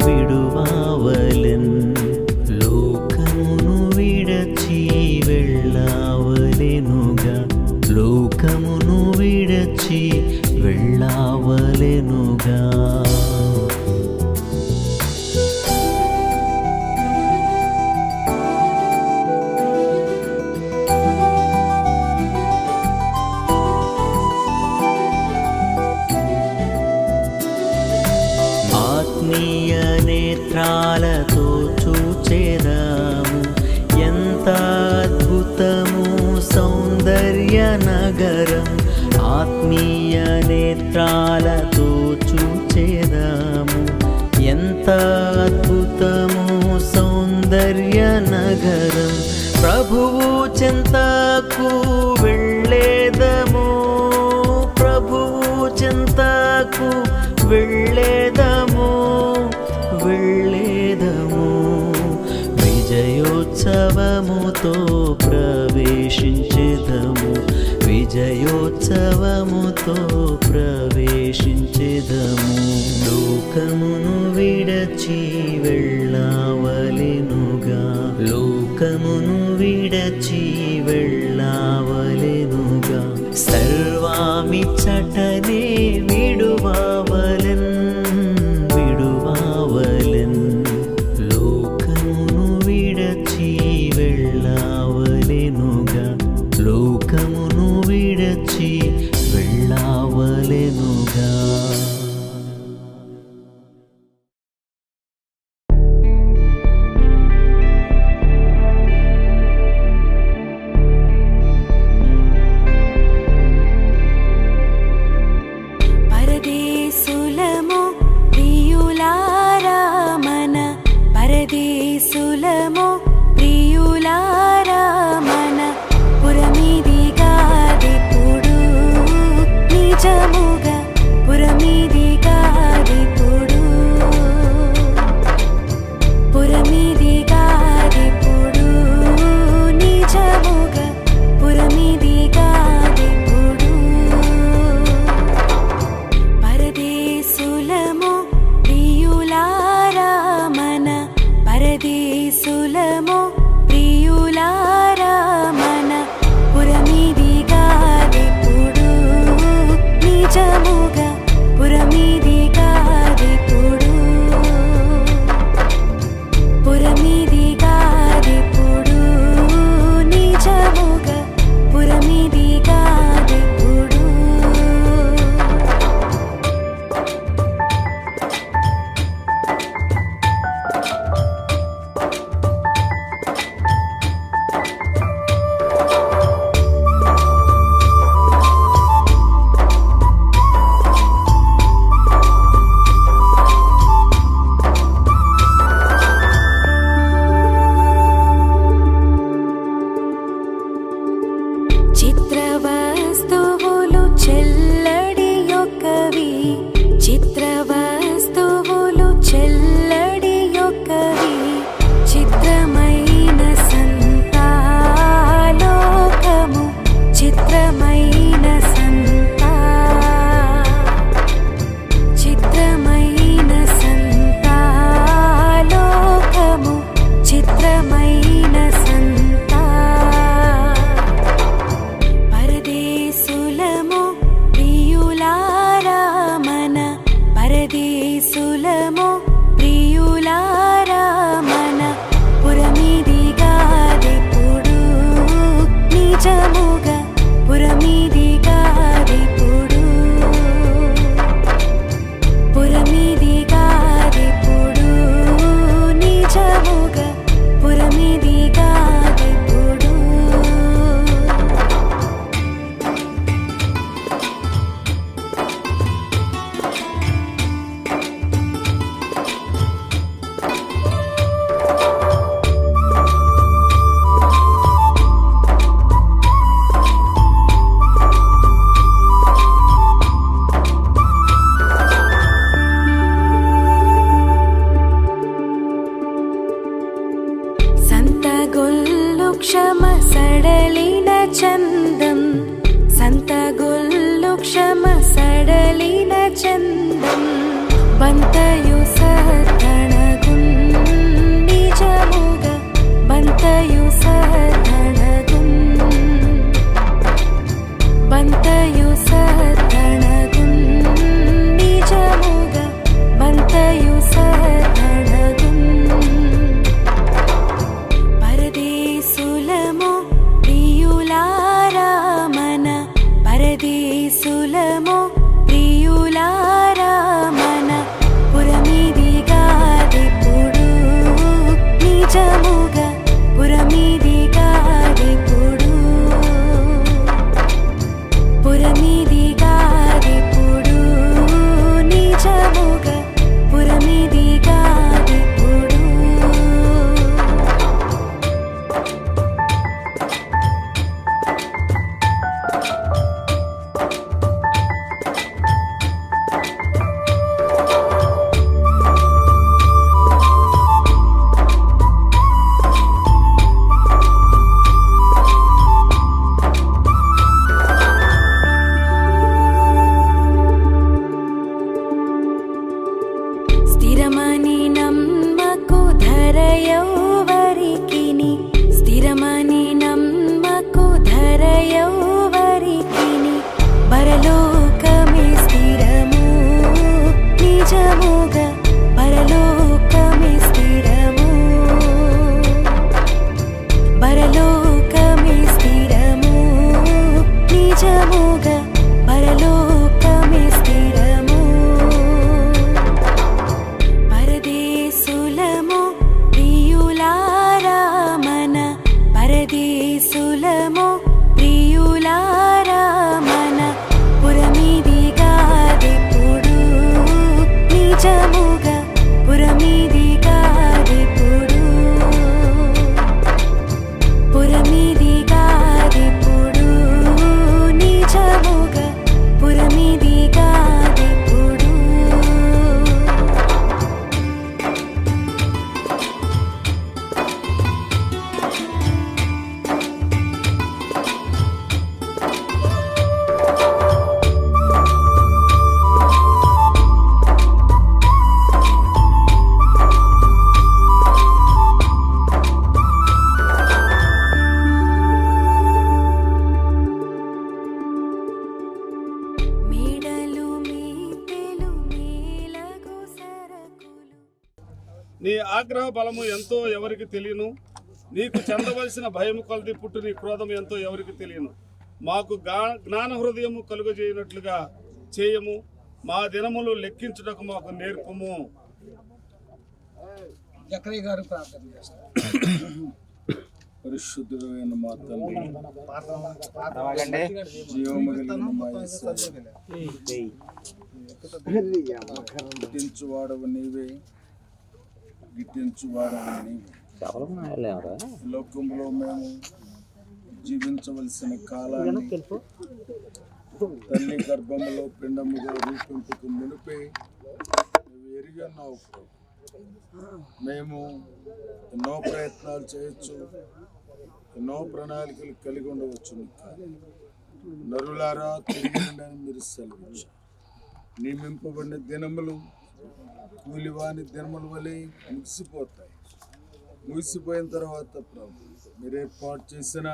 విడువవలెన్. లోకమును విడచి వెళ్ళవలెనుగా, లోకమును విడచి వెళ్ళవలెనుగా. ఆత్మీయ నేత్రాలతో చూచెదాము, ఎంత అద్భుతము సౌందర్య నగరం. ఆత్మీయ నేత్రాలతో చూచెదాము, ఎంత అద్భుతము సౌందర్య నగరం. ప్రభువు చెంతకు వెళ్ళేదము, ప్రభువు చెంతకు వెళ్ళేదము, వెళ్ళేదము. విజయోత్సవముతో ప్రవేశించెదము, విజయోత్సవముతో ప్రవేశించెదము. లోకమును విడచి వెళ్ళవలెనుగా, లోకమును విడచి వెళ్ళవలెనుగా. సర్వామిచ్చటనే విడువవలెన్, విడువవలెన్. లోకమును విడచి వెళ్ళవలెనుగా, లోకమును విడచి వెళ్ళవలెనుగా. పరదేశులము ప్రియులారా, మన పరదేశులము ప్రియులారా, మన పురమిదిగాదిప్పుడు నిజముగా, పురమిదిగాదిప్పుడు, పురమిదిగాదిప్పుడు నిజముగా, పురమిదిగాదిప్పుడు. పరదేశులము ప్రియులారా, మన పరదేశులము ప్రియులారా, మన పురమిదిగాదిప్పుడు నిజముగా, పురమిదిగాదిప్పుడు, పురమిదిగాదిప్పుడు నిజముగా, పురమిదిగాదిప్పుడు. చిత్రవస్తువులు చెల్లడి యొక్కవి, చిత్రవస్తువులు చెల్లడి యొక్కవి. చిత్రమైన సంతాలోకము, చిత్రమైన సంతా, చిత్రమైన సంతాలోకము, చిత్రమైన సంతా. పరదేశులము ప్రియులారా, మన పరదే चन्दं बन्तयु सहधणगुं निजमुग बन्तयु सहधणगुं बन्तयु सहधणगुं निजमुग बन्तयु सहधणगुं परदेशुलमो प्रियुलारा मन परदेशुलमो ప్రియులారా మన పురమిదిగాదిప్పుడు నిజముగా పురమిదిగాదిప్పుడు పురమిదిగాదిప్పుడు నిజముగా పురమిదిగాదిప్పుడు స్థిరమని నమ్మకు ధరయౌవరికిని స్థిరమని నమ్మకు ధరయౌవరికిని పరలోకమే స్థిరము నిజముగా పరలోకమే స్థిరము పరలోకమే స్థిరము నిజముగా పరలోకమే స్థిరము పరదేశులమో ప్రియులారా మన పరదేశులమో ప్రియులారా మన పురమిదిగాదిప్పుడు నిజముగా పురమిదిగాదిప్పుడు పురమిదిగాదిప్పుడు నిజముగా పురమిదిగాదిప్పుడు మేడలు మీటెలు మేలగు సరకులు నీ ఆగ్రహ బలము ఎంతో ఎవరికి తెలియను, నీకు చెందవలసిన భయము కొలది పుట్టు నీ క్రోధం ఎంతో ఎవరికి తెలియను. మాకు జ్ఞాన హృదయము కలుగజేయనట్లుగా చేయము, మా దినములు లెక్కించుటకు మాకు నేర్పము. జకరయ్య గారు ప్రార్థన చేస్తారు. పరిశుద్ధుడైన మా తండ్రి, జీవము కలిగిన మా యేసయ్య, గిట్టించువాడవు నీవే, గిట్టించువాడవు నీవే. లోకంలో మేము జీవించవలసిన కాలాన్ని తల్లి గర్భములో పిండముగా రూపింపుకు మునిపే నువ్వు ఎరిగి ఉన్నావు ప్రభు. మేము ఎన్నో ప్రయత్నాలు చేయొచ్చు, ఎన్నో ప్రణాళికలు కలిగి ఉండవచ్చు, నరులారా తిరిగి మీరు సెలవించారు. నియమింపబడిన దినములు కూలివాని దినముల వలె ముగిసిపోతాయి. ముగిసిపోయిన తర్వాత ప్రభు మీరు ఏర్పాటు చేసిన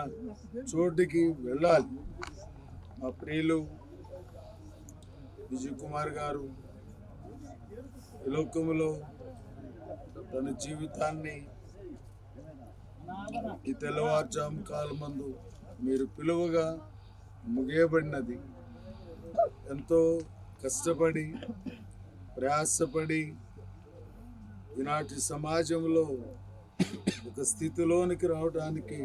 చోటుకి వెళ్ళాలి. మా ప్రియులు విజయ్ కుమార్ గారు ఈ లోకములో తన జీవితాన్ని ఈ తెల్లవారుజాము కాలమందు మీరు పిలువగా ముగియబడినది. ఎంతో కష్టపడి ప్రయాసపడి ఈనాటి సమాజంలో ఒక స్థితిలోనికి రావడానికి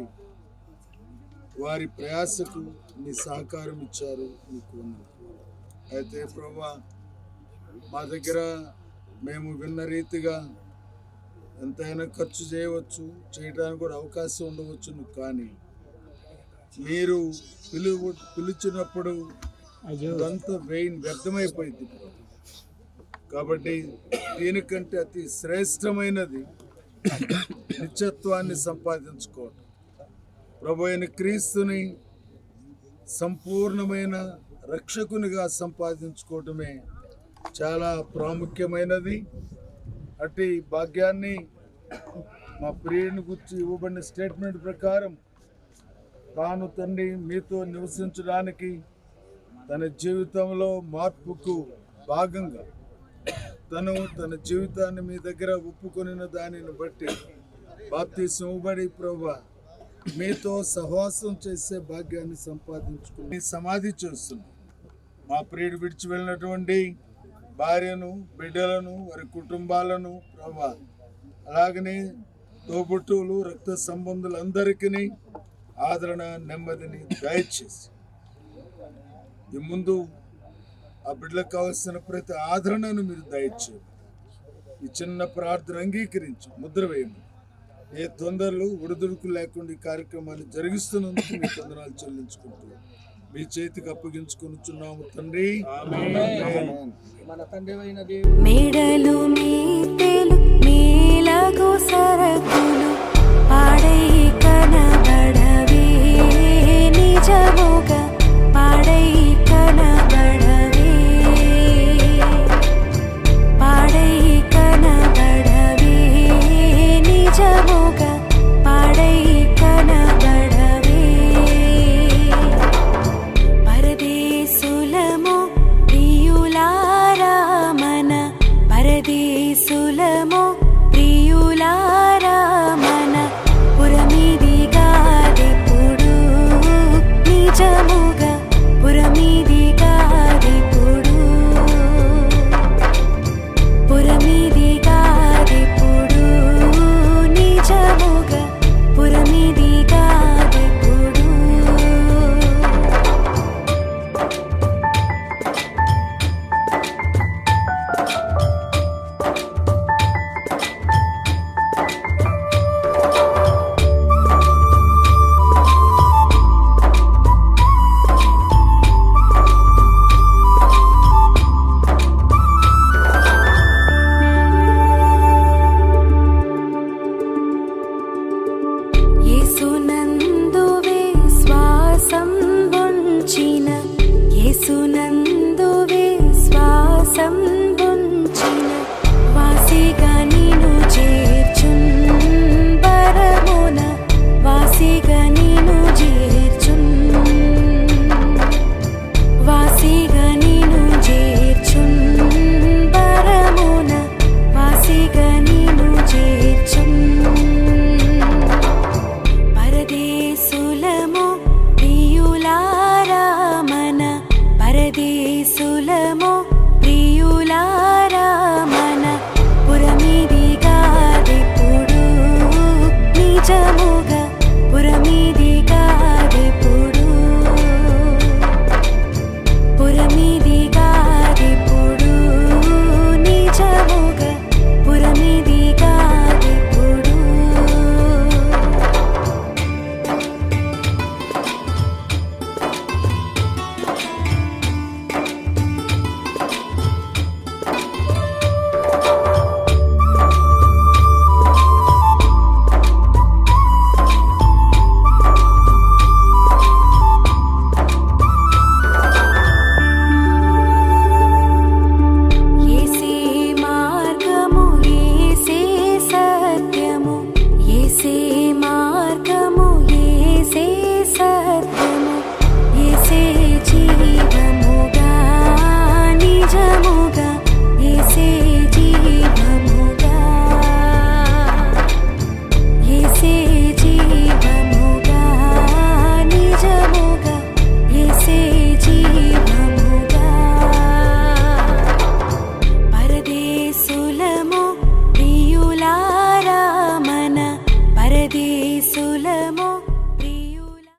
వారి ప్రయాసకు మీ సహకారం ఇచ్చారు, మీకు అయితే ప్రభా మా దగ్గర మేము విన్న రీతిగా ఎంతైనా ఖర్చు చేయడానికి కూడా అవకాశం ఉండవచ్చును. కానీ మీరు పిలిచినప్పుడు ఇదంతా వ్యర్థమైపోయింది. కాబట్టి దీనికంటే అతి శ్రేష్టమైనది నిత్యత్వాన్ని సంపాదించుకోవటం, ప్రభు అయిన క్రీస్తుని సంపూర్ణమైన రక్షకునిగా సంపాదించుకోవటమే చాలా ప్రాముఖ్యమైనది. అట్టి భాగ్యాన్ని మా ప్రియుని గురించి ఇవ్వబడిన స్టేట్మెంట్ ప్రకారం తాను తండ్రి మీతో నివసించడానికి తన జీవితంలో మార్పుకు భాగంగా తను తన జీవితాన్ని మీ దగ్గర ఒప్పుకొనిన దానిని బట్టి బాప్తిసం ఇవ్వబడి ప్రభువా మీతో సహవాసం చేసే భాగ్యాన్ని సంపాదించుకుని సమాధి చేస్తున్నాం. మా ప్రియుడు విడిచి వెళ్ళినటువంటి భార్యను, బిడ్డలను, వారి కుటుంబాలను ప్రభువా అలాగనే తోబుట్టువులు, రక్త సంబంధులందరికీ ఆదరణ, నెమ్మదిని దయచేసి ఈ ముందు ఆ బిడ్డలకు కావలసిన ప్రతి ఆదరణను మీరు దయచేయండి. ఈ చిన్న ప్రార్థన అంగీకరించి ముద్ర వేయండి. ఏ తొందరలు ఒడిదుడుకు లేకుండా ఈ కార్యక్రమాన్ని జరిగిస్తున్నందుకు మీ వందనాలు చెల్లించుకుంటూ మీ చేతికి అప్పగించుకొనుచున్నాము తండ్రి. మన తండ్రి మేడలు మీతేలు మేలగు సరకులు పాడై కనబడవే నిజముగా పాడై కనబడవే పాడై కనబడవే నిజముగా పాడై కనబడవే పరదేశులము ప్రియులారా మన పరదే